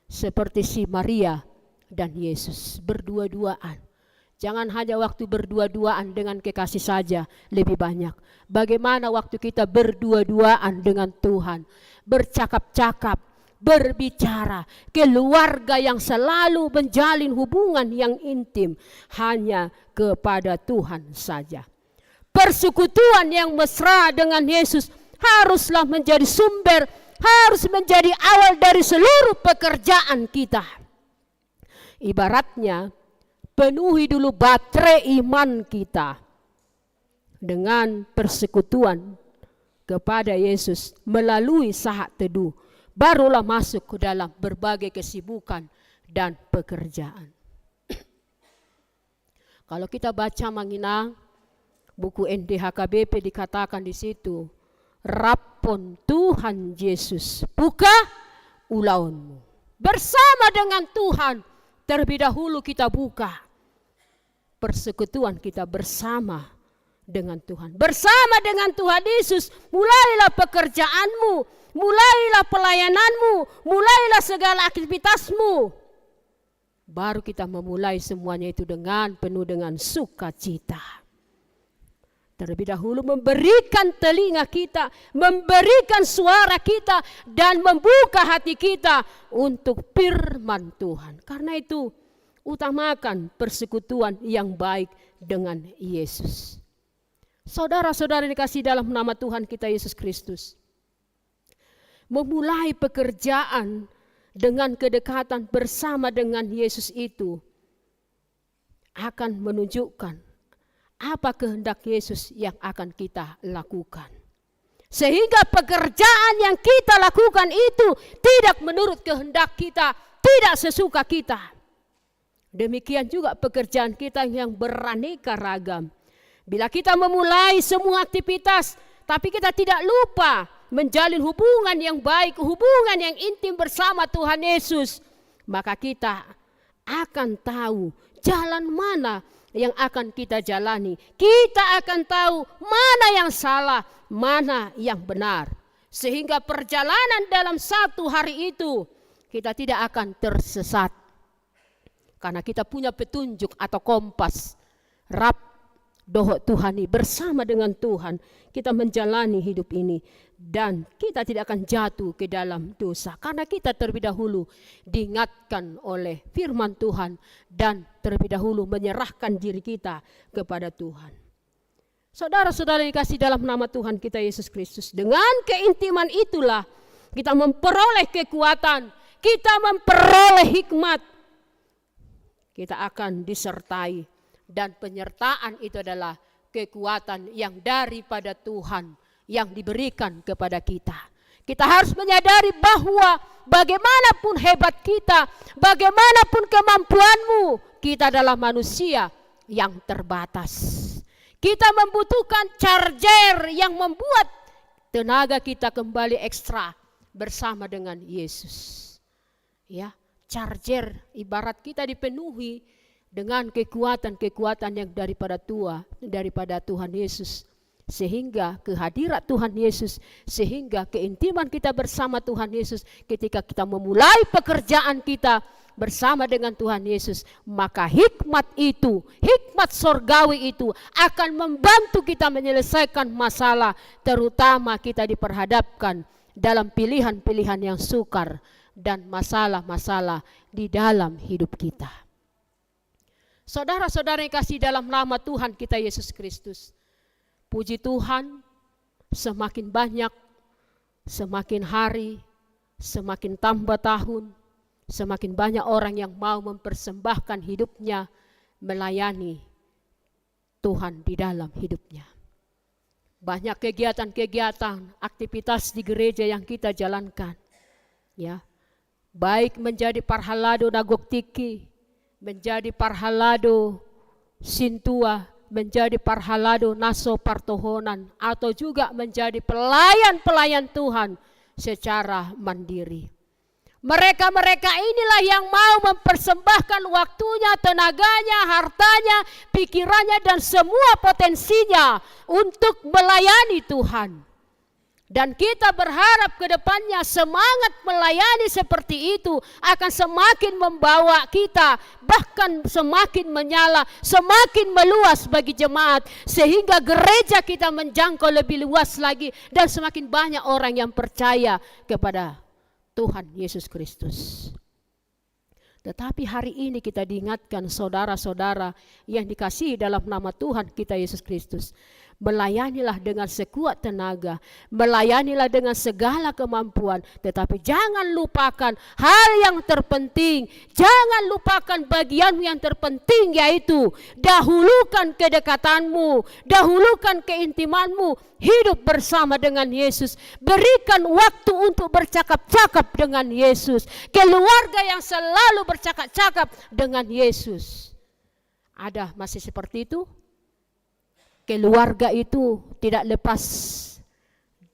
Seperti si Maria dan Yesus berdua-duaan. Jangan hanya waktu berdua-duaan dengan kekasih saja, lebih banyak. Bagaimana waktu kita berdua-duaan dengan Tuhan, bercakap-cakap, berbicara, keluarga yang selalu menjalin hubungan yang intim hanya kepada Tuhan saja. Persekutuan yang mesra dengan Yesus haruslah menjadi sumber harus menjadi awal dari seluruh pekerjaan kita. Ibaratnya, penuhi dulu baterai iman kita dengan persekutuan kepada Yesus melalui saat teduh. Barulah masuk ke dalam berbagai kesibukan dan pekerjaan. Kalau kita baca Manginang, buku NDHKBP dikatakan di situ, Rapon Tuhan Yesus, buka ulaunmu. Bersama dengan Tuhan, terlebih dahulu kita buka persekutuan kita bersama dengan Tuhan. Bersama dengan Tuhan Yesus, mulailah pekerjaanmu, mulailah pelayananmu, mulailah segala aktivitasmu. Baru kita memulai semuanya itu dengan penuh dengan sukacita. Terlebih dahulu memberikan telinga kita, memberikan suara kita, dan membuka hati kita untuk firman Tuhan. Karena itu, utamakan persekutuan yang baik dengan Yesus. Saudara-saudara dikasih dalam nama Tuhan kita Yesus Kristus, memulai pekerjaan dengan kedekatan bersama dengan Yesus itu akan menunjukkan apa kehendak Yesus yang akan kita lakukan. Sehingga pekerjaan yang kita lakukan itu tidak menurut kehendak kita, tidak sesuka kita. Demikian juga pekerjaan kita yang beraneka ragam. Bila kita memulai semua aktivitas, tapi kita tidak lupa menjalin hubungan yang baik, hubungan yang intim bersama Tuhan Yesus, maka kita akan tahu jalan mana yang akan kita jalani. Kita akan tahu mana yang salah, mana yang benar. Sehingga perjalanan dalam satu hari itu kita tidak akan tersesat. Karena kita punya petunjuk atau kompas. Rap dohok Tuhani, bersama dengan Tuhan kita menjalani hidup ini. Dan kita tidak akan jatuh ke dalam dosa. Karena kita terlebih dahulu diingatkan oleh firman Tuhan. Dan terlebih dahulu menyerahkan diri kita kepada Tuhan. Saudara-saudara yang dikasih dalam nama Tuhan kita Yesus Kristus. Dengan keintiman itulah kita memperoleh kekuatan. Kita memperoleh hikmat. Kita akan disertai. Dan penyertaan itu adalah kekuatan yang daripada Tuhan yang diberikan kepada kita. Kita harus menyadari bahwa bagaimanapun hebat kita, bagaimanapun kemampuanmu, kita adalah manusia yang terbatas. Kita membutuhkan charger yang membuat tenaga kita kembali ekstra bersama dengan Yesus. Ya, charger ibarat kita dipenuhi dengan kekuatan-kekuatan yang daripada Tuhan Yesus. Sehingga kehadiran Tuhan Yesus, sehingga keintiman kita bersama Tuhan Yesus, ketika kita memulai pekerjaan kita bersama dengan Tuhan Yesus, maka hikmat itu, hikmat sorgawi itu akan membantu kita menyelesaikan masalah, terutama kita diperhadapkan dalam pilihan-pilihan yang sukar dan masalah-masalah di dalam hidup kita. Saudara-saudara yang kasih dalam nama Tuhan kita Yesus Kristus, puji Tuhan, semakin banyak, semakin hari, semakin tambah tahun, semakin banyak orang yang mau mempersembahkan hidupnya melayani Tuhan di dalam hidupnya. Banyak kegiatan-kegiatan, aktivitas di gereja yang kita jalankan, ya, baik menjadi parhalado Nagoktiki, menjadi parhalado Sintua, menjadi parhalado Naso Partohonan, atau juga menjadi pelayan-pelayan Tuhan secara mandiri. Mereka-mereka inilah yang mau mempersembahkan waktunya, tenaganya, hartanya, pikirannya, dan semua potensinya untuk melayani Tuhan. Dan kita berharap ke depannya semangat melayani seperti itu akan semakin membawa kita, bahkan semakin menyala, semakin meluas bagi jemaat, sehingga gereja kita menjangkau lebih luas lagi dan semakin banyak orang yang percaya kepada Tuhan Yesus Kristus. Tetapi hari ini kita diingatkan saudara-saudara yang dikasihi dalam nama Tuhan kita Yesus Kristus, Melayanilah dengan sekuat tenaga, melayanilah dengan segala kemampuan, tetapi jangan lupakan hal yang terpenting. Jangan lupakan bagianmu yang terpenting, yaitu dahulukan kedekatanmu, dahulukan keintimanmu, hidup bersama dengan Yesus. Berikan waktu untuk bercakap-cakap dengan Yesus. Keluarga yang selalu bercakap-cakap dengan Yesus. Ada masih seperti itu? Keluarga itu tidak lepas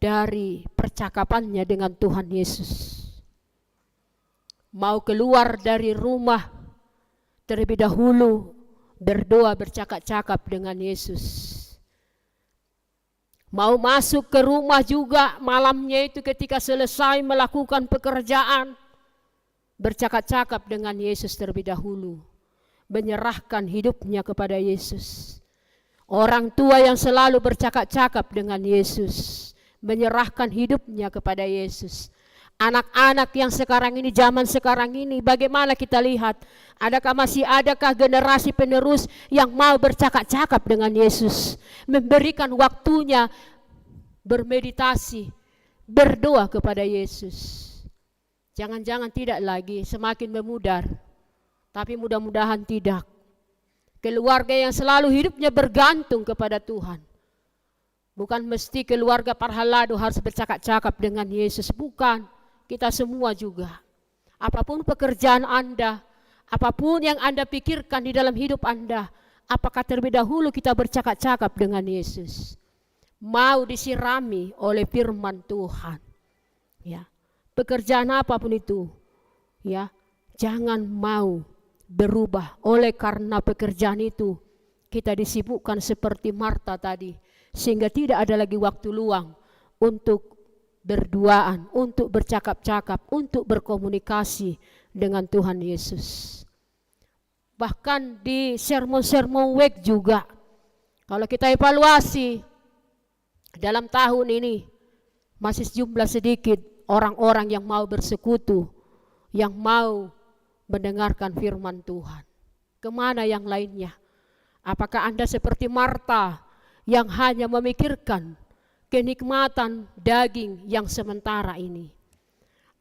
dari percakapannya dengan Tuhan Yesus. Mau keluar dari rumah, terlebih dahulu berdoa bercakap-cakap dengan Yesus. Mau masuk ke rumah juga malamnya itu ketika selesai melakukan pekerjaan, bercakap-cakap dengan Yesus terlebih dahulu. Menyerahkan hidupnya kepada Yesus. Orang tua yang selalu bercakap-cakap dengan Yesus, menyerahkan hidupnya kepada Yesus. Anak-anak yang sekarang ini, zaman sekarang ini, bagaimana kita lihat? Adakah generasi penerus yang mau bercakap-cakap dengan Yesus, memberikan waktunya bermeditasi, berdoa kepada Yesus? Jangan-jangan tidak lagi, semakin memudar, tapi mudah-mudahan tidak. Keluarga yang selalu hidupnya bergantung kepada Tuhan. Bukan mesti keluarga Parhalado harus bercakap-cakap dengan Yesus, bukan. Kita semua juga. Apapun pekerjaan Anda, apapun yang Anda pikirkan di dalam hidup Anda, apakah terlebih dahulu kita bercakap-cakap dengan Yesus? Mau disirami oleh firman Tuhan. Ya. Pekerjaan apapun itu, ya, jangan mau berubah oleh karena pekerjaan itu. Kita disibukkan seperti Marta tadi, sehingga tidak ada lagi waktu luang untuk berduaan, untuk bercakap-cakap, untuk berkomunikasi dengan Tuhan Yesus. Bahkan di sermon-sermon WEG juga, kalau kita evaluasi dalam tahun ini, masih jumlah sedikit orang-orang yang mau bersekutu, yang mau mendengarkan firman Tuhan. Kemana yang lainnya? Apakah Anda seperti Marta yang hanya memikirkan kenikmatan daging yang sementara ini?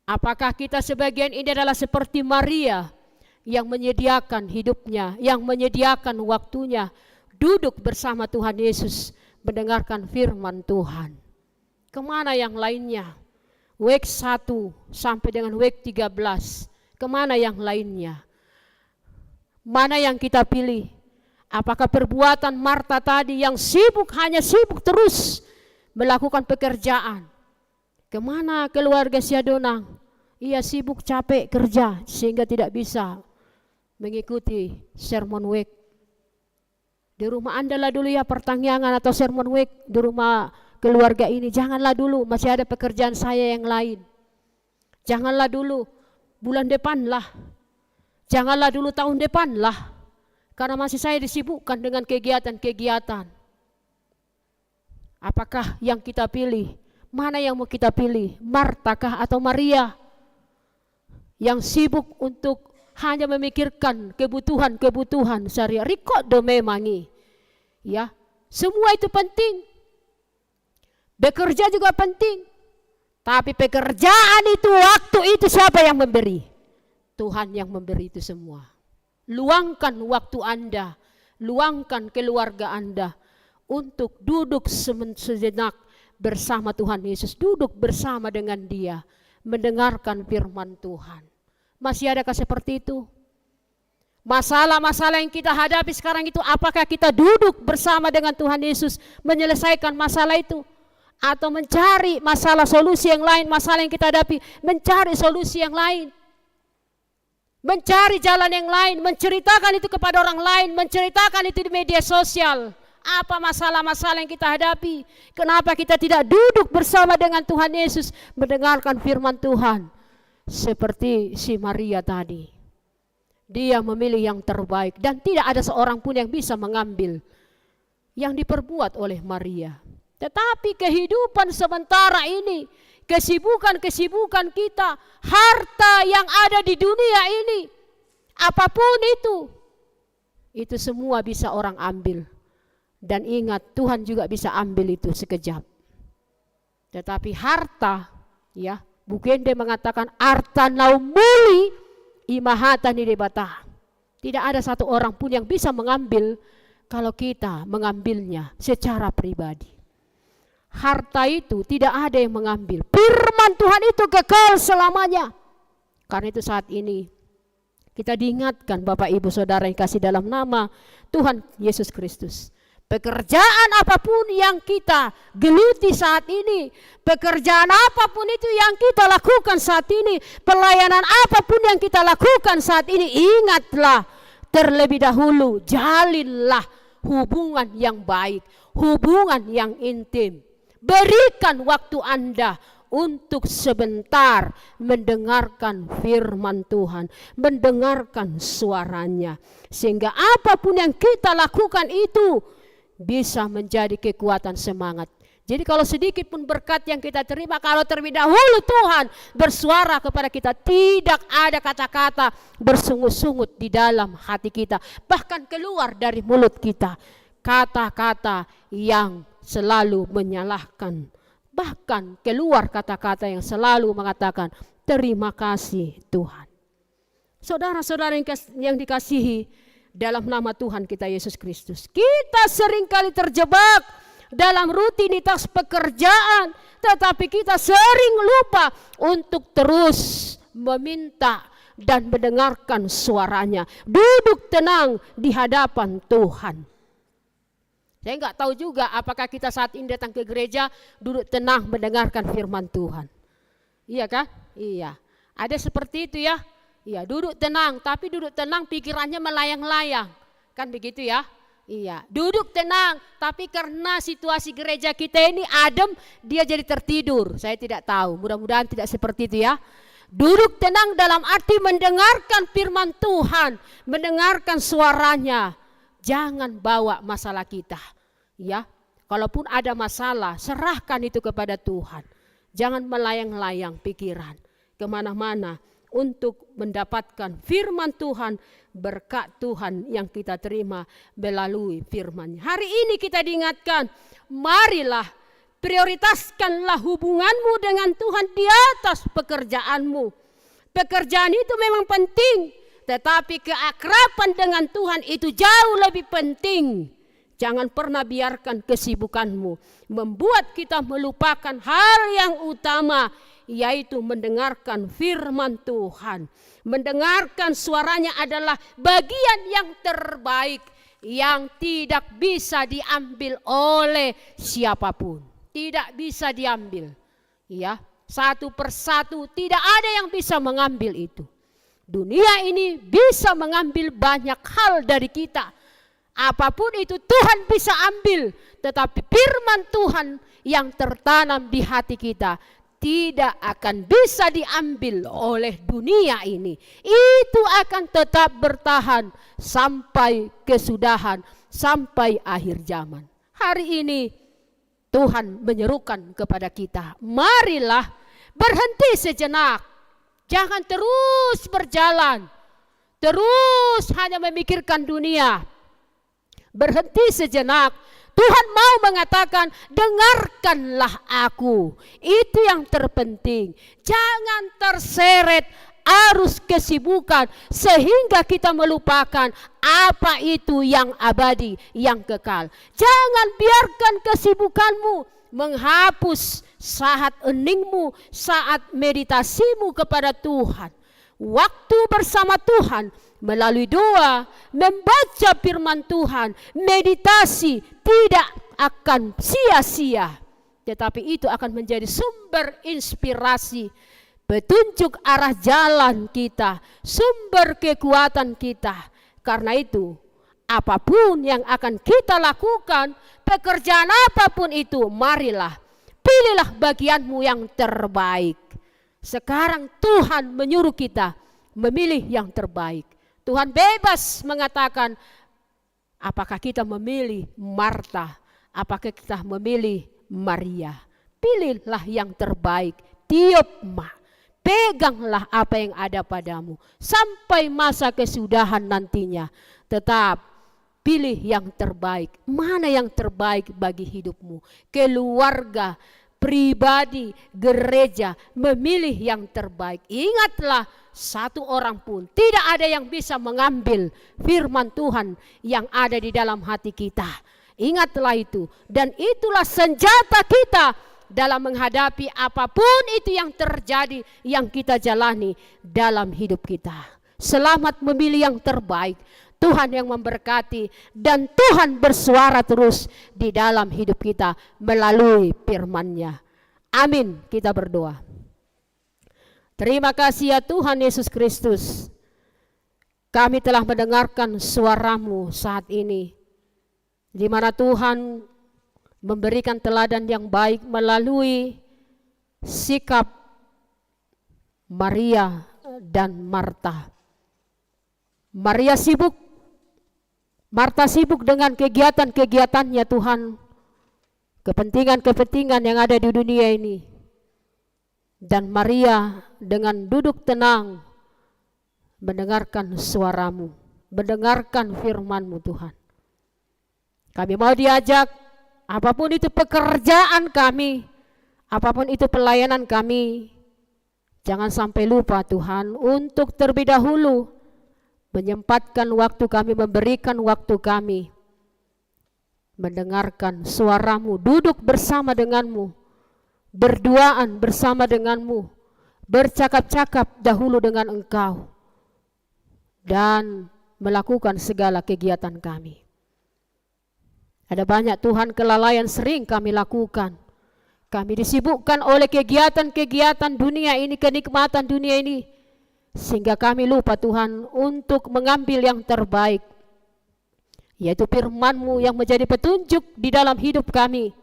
Apakah kita sebagian ini adalah seperti Maria yang menyediakan hidupnya, yang menyediakan waktunya, duduk bersama Tuhan Yesus mendengarkan firman Tuhan? Kemana yang lainnya? WEG 1 sampai dengan WEG 13. Kemana yang lainnya? Mana yang kita pilih? Apakah perbuatan Marta tadi yang sibuk, hanya sibuk terus melakukan pekerjaan? Kemana keluarga Siadonang? Ia sibuk capek kerja sehingga tidak bisa mengikuti sermon WEG. Di rumah Anda lah dulu ya pertanyaan atau sermon WEG. Di rumah keluarga ini janganlah dulu, masih ada pekerjaan saya yang lain. Janganlah dulu, bulan depan lah. Janganlah dulu, tahun depan lah. Karena masih saya disibukkan dengan kegiatan-kegiatan. Apakah yang kita pilih? Mana yang mau kita pilih? Marta kah atau Maria? Yang sibuk untuk hanya memikirkan kebutuhan sehari-hari. Rikodo memangi. Ya, semua itu penting. Bekerja juga penting. Tapi pekerjaan itu, waktu itu siapa yang memberi? Tuhan yang memberi itu semua. Luangkan waktu Anda, luangkan keluarga Anda untuk duduk sejenak bersama Tuhan Yesus, duduk bersama dengan Dia, mendengarkan firman Tuhan. Masih adakah seperti itu? Masalah-masalah yang kita hadapi sekarang itu, apakah kita duduk bersama dengan Tuhan Yesus menyelesaikan masalah itu? Atau mencari masalah solusi yang lain, masalah yang kita hadapi, mencari solusi yang lain. Mencari jalan yang lain, menceritakan itu kepada orang lain, menceritakan itu di media sosial. Apa masalah-masalah yang kita hadapi? Kenapa kita tidak duduk bersama dengan Tuhan Yesus mendengarkan firman Tuhan? Seperti si Maria tadi. Dia memilih yang terbaik dan tidak ada seorang pun yang bisa mengambil yang diperbuat oleh Maria. Tetapi kehidupan sementara ini, kesibukan-kesibukan kita, harta yang ada di dunia ini, apapun itu semua bisa orang ambil. Dan ingat, Tuhan juga bisa ambil itu sekejap. Tetapi harta, ya, Bugende mengatakan harta naumuli imahatan di debata. Tidak ada satu orang pun yang bisa mengambil kalau kita mengambilnya secara pribadi. Harta itu tidak ada yang mengambil. Firman Tuhan itu kekal selamanya. Karena itu saat ini kita diingatkan Bapak Ibu Saudara yang kasih dalam nama Tuhan Yesus Kristus. Pekerjaan apapun yang kita geluti saat ini, pekerjaan apapun itu yang kita lakukan saat ini, pelayanan apapun yang kita lakukan saat ini, ingatlah terlebih dahulu jalinlah hubungan yang baik, hubungan yang intim. Berikan waktu Anda untuk sebentar mendengarkan firman Tuhan, mendengarkan suaranya. Sehingga apapun yang kita lakukan itu bisa menjadi kekuatan semangat. Jadi kalau sedikit pun berkat yang kita terima, kalau terlebih dahulu Tuhan bersuara kepada kita, tidak ada kata-kata bersungut-sungut di dalam hati kita. Bahkan keluar dari mulut kita kata-kata yang selalu menyalahkan. Bahkan keluar kata-kata yang selalu mengatakan terima kasih Tuhan. Saudara-saudara yang dikasihi dalam nama Tuhan kita Yesus Kristus, kita seringkali terjebak dalam rutinitas pekerjaan, tetapi kita sering lupa untuk terus meminta dan mendengarkan suaranya. Duduk tenang di hadapan Tuhan. Saya enggak tahu juga apakah kita saat ini datang ke gereja duduk tenang mendengarkan firman Tuhan. Iya kan? Iya. Ada seperti itu ya. Iya, duduk tenang, tapi duduk tenang pikirannya melayang-layang. Kan begitu ya? Iya, duduk tenang, tapi karena situasi gereja kita ini adem, dia jadi tertidur. Saya tidak tahu, mudah-mudahan tidak seperti itu ya. Duduk tenang dalam arti mendengarkan firman Tuhan, mendengarkan suaranya. Jangan bawa masalah kita, ya. Kalaupun ada masalah, serahkan itu kepada Tuhan. Jangan melayang-layang pikiran kemana-mana untuk mendapatkan firman Tuhan, berkat Tuhan yang kita terima melalui firman-Nya. Hari ini kita diingatkan, marilah prioritaskanlah hubunganmu dengan Tuhan di atas pekerjaanmu. Pekerjaan itu memang penting, tetapi keakraban dengan Tuhan itu jauh lebih penting. Jangan pernah biarkan kesibukanmu membuat kita melupakan hal yang utama, yaitu mendengarkan firman Tuhan. Mendengarkan suaranya adalah bagian yang terbaik yang tidak bisa diambil oleh siapapun. Tidak bisa diambil. Ya, satu persatu tidak ada yang bisa mengambil itu. Dunia ini bisa mengambil banyak hal dari kita. Apapun itu Tuhan bisa ambil, tetapi firman Tuhan yang tertanam di hati kita tidak akan bisa diambil oleh dunia ini. Itu akan tetap bertahan sampai kesudahan, sampai akhir zaman. Hari ini Tuhan menyerukan kepada kita, marilah berhenti sejenak. Jangan terus berjalan, terus hanya memikirkan dunia. Berhenti sejenak. Tuhan mau mengatakan, dengarkanlah aku. Itu yang terpenting. Jangan terseret arus kesibukan sehingga kita melupakan apa itu yang abadi, yang kekal. Jangan biarkan kesibukanmu menghapus saat heningmu, saat meditasimu kepada Tuhan. Waktu bersama Tuhan melalui doa, membaca firman Tuhan, meditasi tidak akan sia-sia. Tetapi itu akan menjadi sumber inspirasi, petunjuk arah jalan kita, sumber kekuatan kita. Karena itu, apapun yang akan kita lakukan, pekerjaan apapun itu, marilah, pilihlah bagianmu yang terbaik. Sekarang Tuhan menyuruh kita memilih yang terbaik. Tuhan bebas mengatakan, apakah kita memilih Marta, apakah kita memilih Maria. Pilihlah yang terbaik, tiopma. Peganglah apa yang ada padamu sampai masa kesudahan nantinya. Tetap pilih yang terbaik. Mana yang terbaik bagi hidupmu? Keluarga, pribadi, gereja, memilih yang terbaik. Ingatlah, satu orang pun tidak ada yang bisa mengambil firman Tuhan yang ada di dalam hati kita. Ingatlah itu, dan itulah senjata kita dalam menghadapi apapun itu yang terjadi, yang kita jalani dalam hidup kita. Selamat memilih yang terbaik. Tuhan yang memberkati, dan Tuhan bersuara terus di dalam hidup kita melalui firman-Nya. Amin. Kita berdoa. Terima kasih ya Tuhan Yesus Kristus. Kami telah mendengarkan suara-Mu saat ini, di mana Tuhan memberikan teladan yang baik melalui sikap Maria dan Marta. Maria sibuk, Marta sibuk dengan kegiatan-kegiatannya Tuhan, kepentingan-kepentingan yang ada di dunia ini. Dan Maria dengan duduk tenang mendengarkan suara-Mu, mendengarkan firman-Mu Tuhan. Kami mau diajak, apapun itu pekerjaan kami, apapun itu pelayanan kami, jangan sampai lupa Tuhan untuk terlebih dahulu menyempatkan waktu kami, memberikan waktu kami mendengarkan suara-Mu, duduk bersama dengan-Mu, berduaan bersama dengan-Mu, bercakap-cakap dahulu dengan Engkau, dan melakukan segala kegiatan kami. Ada banyak Tuhan kelalaian sering kami lakukan. Kami disibukkan oleh kegiatan-kegiatan dunia ini, kenikmatan dunia ini, sehingga kami lupa Tuhan untuk mengambil yang terbaik, yaitu firman-Mu yang menjadi petunjuk di dalam hidup kami.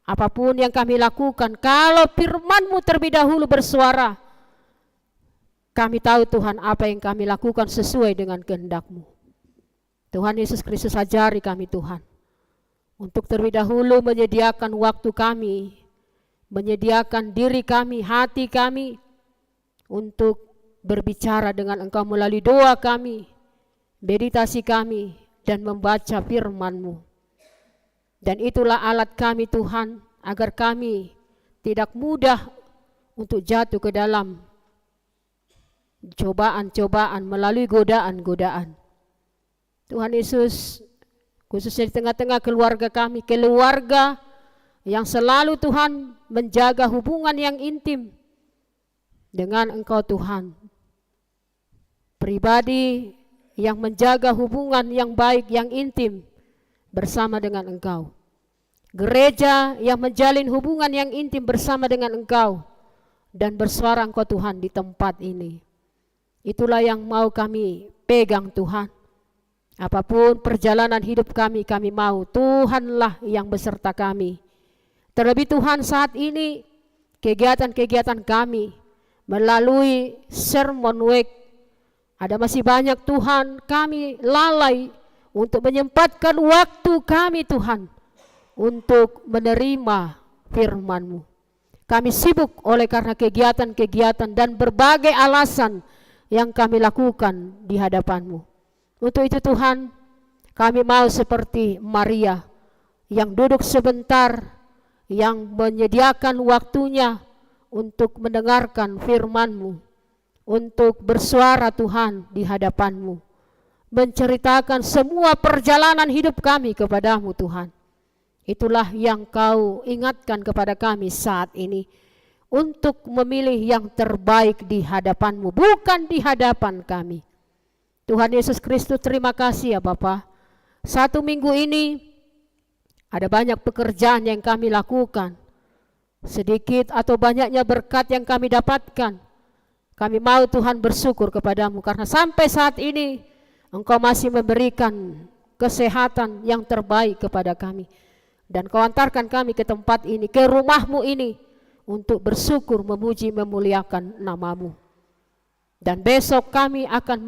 Apapun yang kami lakukan, kalau firman-Mu terlebih dahulu bersuara, kami tahu Tuhan apa yang kami lakukan sesuai dengan kehendak-Mu. Tuhan Yesus Kristus, ajari kami Tuhan untuk terlebih dahulu menyediakan waktu kami, menyediakan diri kami, hati kami, untuk berbicara dengan Engkau melalui doa kami, meditasi kami, dan membaca firman-Mu. Dan itulah alat kami Tuhan, agar kami tidak mudah untuk jatuh ke dalam cobaan-cobaan melalui godaan-godaan. Tuhan Yesus, khususnya di tengah-tengah keluarga kami, keluarga yang selalu Tuhan menjaga hubungan yang intim dengan Engkau Tuhan, pribadi yang menjaga hubungan yang baik, yang intim bersama dengan Engkau, gereja yang menjalin hubungan yang intim bersama dengan Engkau, dan bersuara Engkau Tuhan di tempat ini. Itulah yang mau kami pegang Tuhan. Apapun perjalanan hidup kami, kami mau Tuhanlah yang beserta kami. Terlebih Tuhan saat ini, kegiatan-kegiatan kami melalui Sermon Week, ada masih banyak Tuhan, kami lalai untuk menyempatkan waktu kami Tuhan untuk menerima firman-Mu. Kami sibuk oleh karena kegiatan-kegiatan dan berbagai alasan yang kami lakukan di hadapan-Mu. Untuk itu Tuhan, kami mau seperti Maria yang duduk sebentar, yang menyediakan waktunya untuk mendengarkan firman-Mu, untuk bersuara Tuhan di hadapan-Mu, menceritakan semua perjalanan hidup kami kepada-Mu Tuhan. Itulah yang Kau ingatkan kepada kami saat ini, untuk memilih yang terbaik di hadapan-Mu, bukan di hadapan kami. Tuhan Yesus Kristus, terima kasih ya Bapa. 1 minggu ini ada banyak pekerjaan yang kami lakukan, sedikit atau banyaknya berkat yang kami dapatkan. Kami mau Tuhan bersyukur kepada-Mu karena sampai saat ini Engkau masih memberikan kesehatan yang terbaik kepada kami. Dan Kau antarkan kami ke tempat ini, ke rumah-Mu ini, untuk bersyukur, memuji, memuliakan nama-Mu. Dan besok kami akan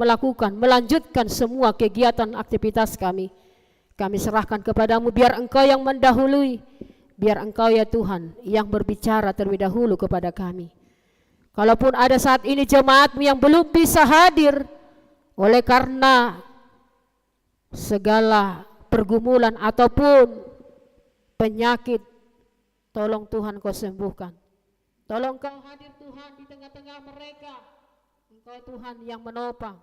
melanjutkan semua kegiatan aktivitas kami. Kami serahkan kepada-Mu, biar Engkau yang mendahului, biar Engkau ya Tuhan yang berbicara terlebih dahulu kepada kami. Kalaupun ada saat ini jemaat-Mu yang belum bisa hadir oleh karena segala pergumulan ataupun penyakit, tolong Tuhan kau sembuhkan. Tolong kau hadir Tuhan di tengah-tengah mereka. Engkau Tuhan yang menopang,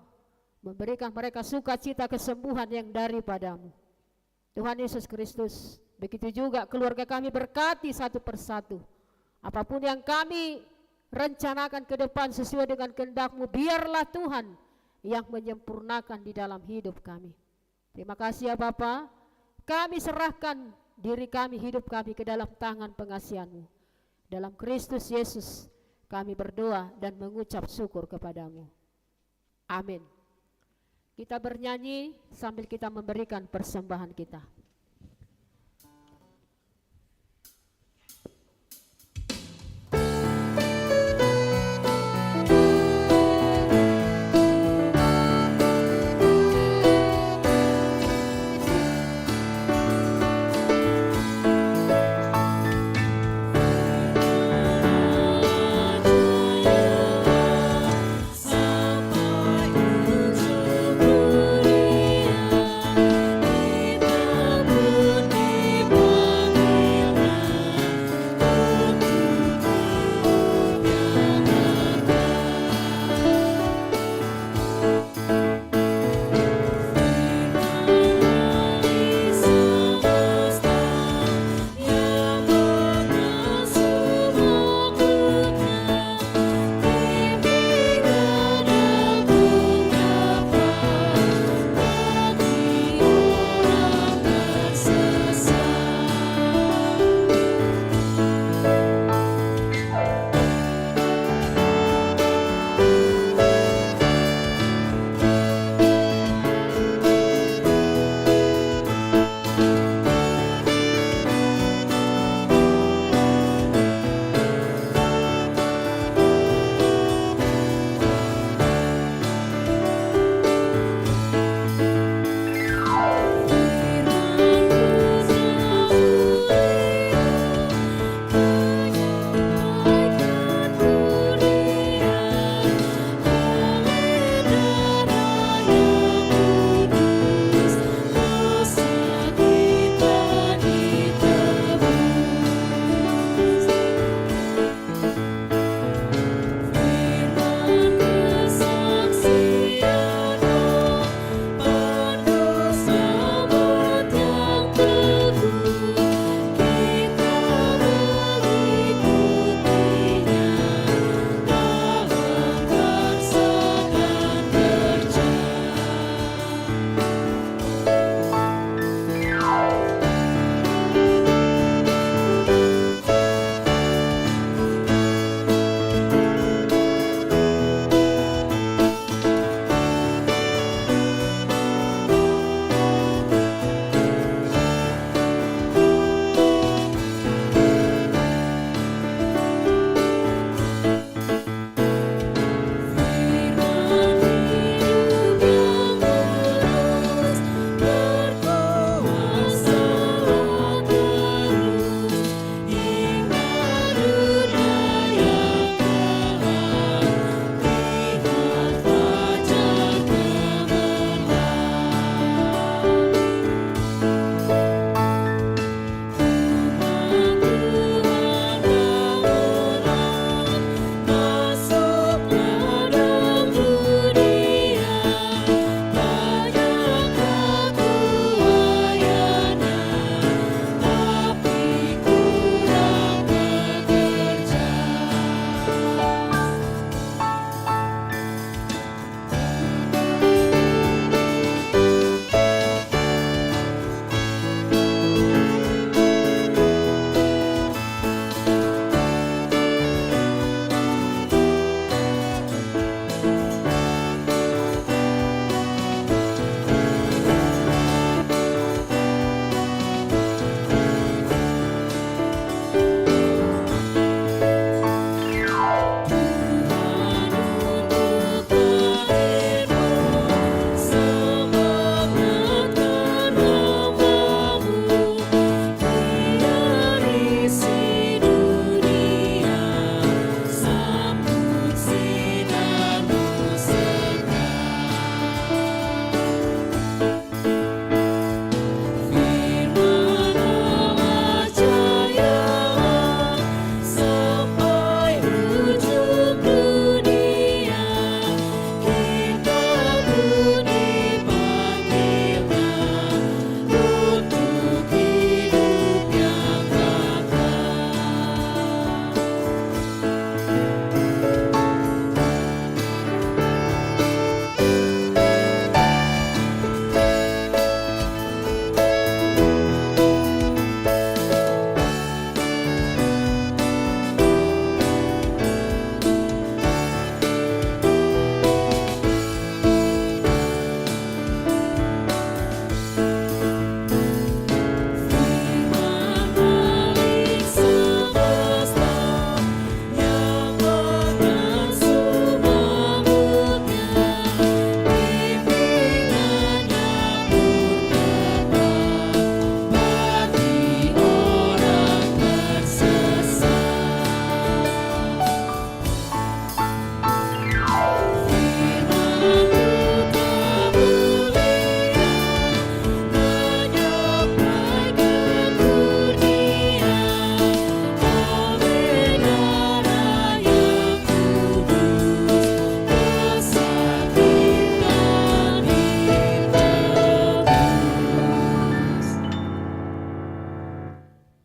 memberikan mereka sukacita kesembuhan yang daripadamu. Tuhan Yesus Kristus, begitu juga keluarga kami berkati satu persatu. Apapun yang kami rencanakan ke depan sesuai dengan kehendak-Mu, biarlah Tuhan yang menyempurnakan di dalam hidup kami. Terima kasih ya Bapa, kami serahkan diri kami, hidup kami ke dalam tangan pengasihan-Mu. Dalam Kristus Yesus kami berdoa dan mengucap syukur kepadamu. Amin. Kita bernyanyi sambil kita memberikan persembahan kita. Sampai ujung dunia.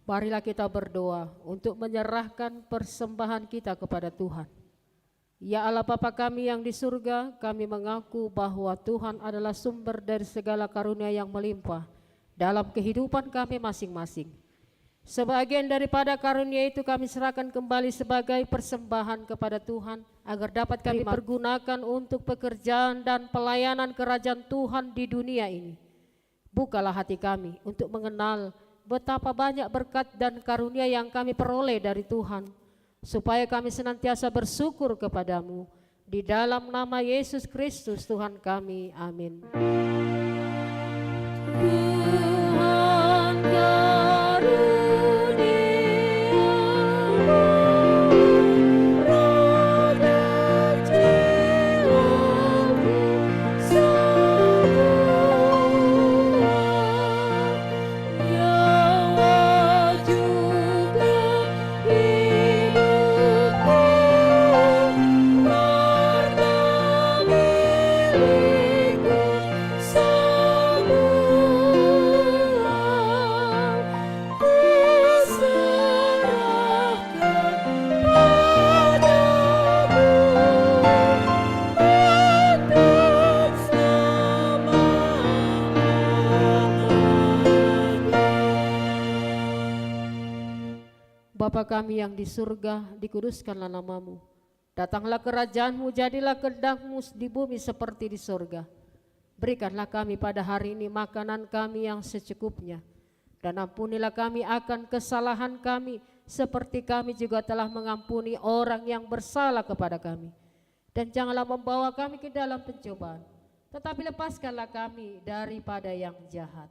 Marilah kita berdoa untuk menyerahkan persembahan kita kepada Tuhan. Ya Allah Bapa kami yang di surga, kami mengaku bahwa Tuhan adalah sumber dari segala karunia yang melimpah dalam kehidupan kami masing-masing. Sebagian daripada karunia itu kami serahkan kembali sebagai persembahan kepada Tuhan, agar dapat kami pergunakan untuk pekerjaan dan pelayanan kerajaan Tuhan di dunia ini. Bukalah hati kami untuk mengenal betapa banyak berkat dan karunia yang kami peroleh dari Tuhan, supaya kami senantiasa bersyukur kepadamu. Di dalam nama Yesus Kristus Tuhan kami, amin. Tuhan Bapa kami yang di surga, dikuduskanlah namamu. Datanglah kerajaanmu, jadilah kehendakmu di bumi seperti di surga. Berikanlah kami pada hari ini makanan kami yang secukupnya. Dan ampunilah kami akan kesalahan kami, seperti kami juga telah mengampuni orang yang bersalah kepada kami. Dan janganlah membawa kami ke dalam pencobaan, tetapi lepaskanlah kami daripada yang jahat.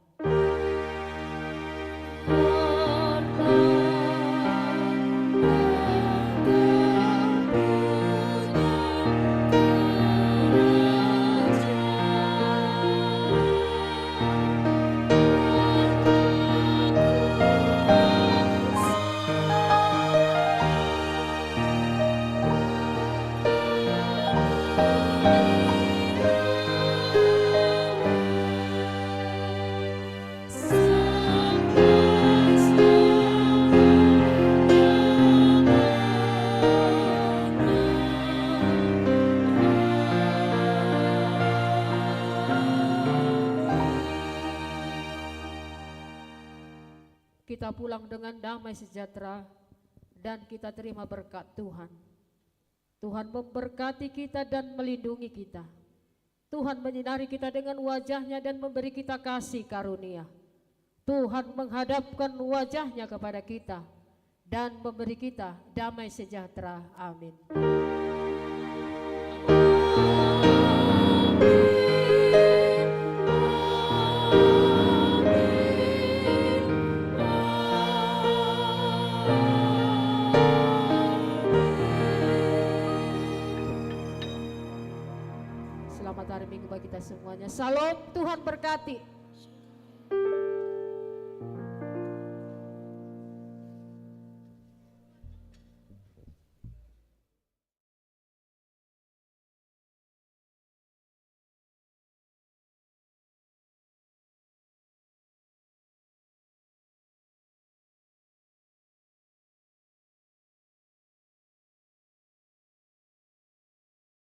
Kita pulang dengan damai sejahtera dan kita terima berkat Tuhan. Tuhan memberkati kita dan melindungi kita. Tuhan menyinari kita dengan wajahnya dan memberi kita kasih karunia. Tuhan menghadapkan wajahnya kepada kita dan memberi kita damai sejahtera. Amin. Selamat hari Minggu bagi kita semuanya. Salam, Tuhan berkati.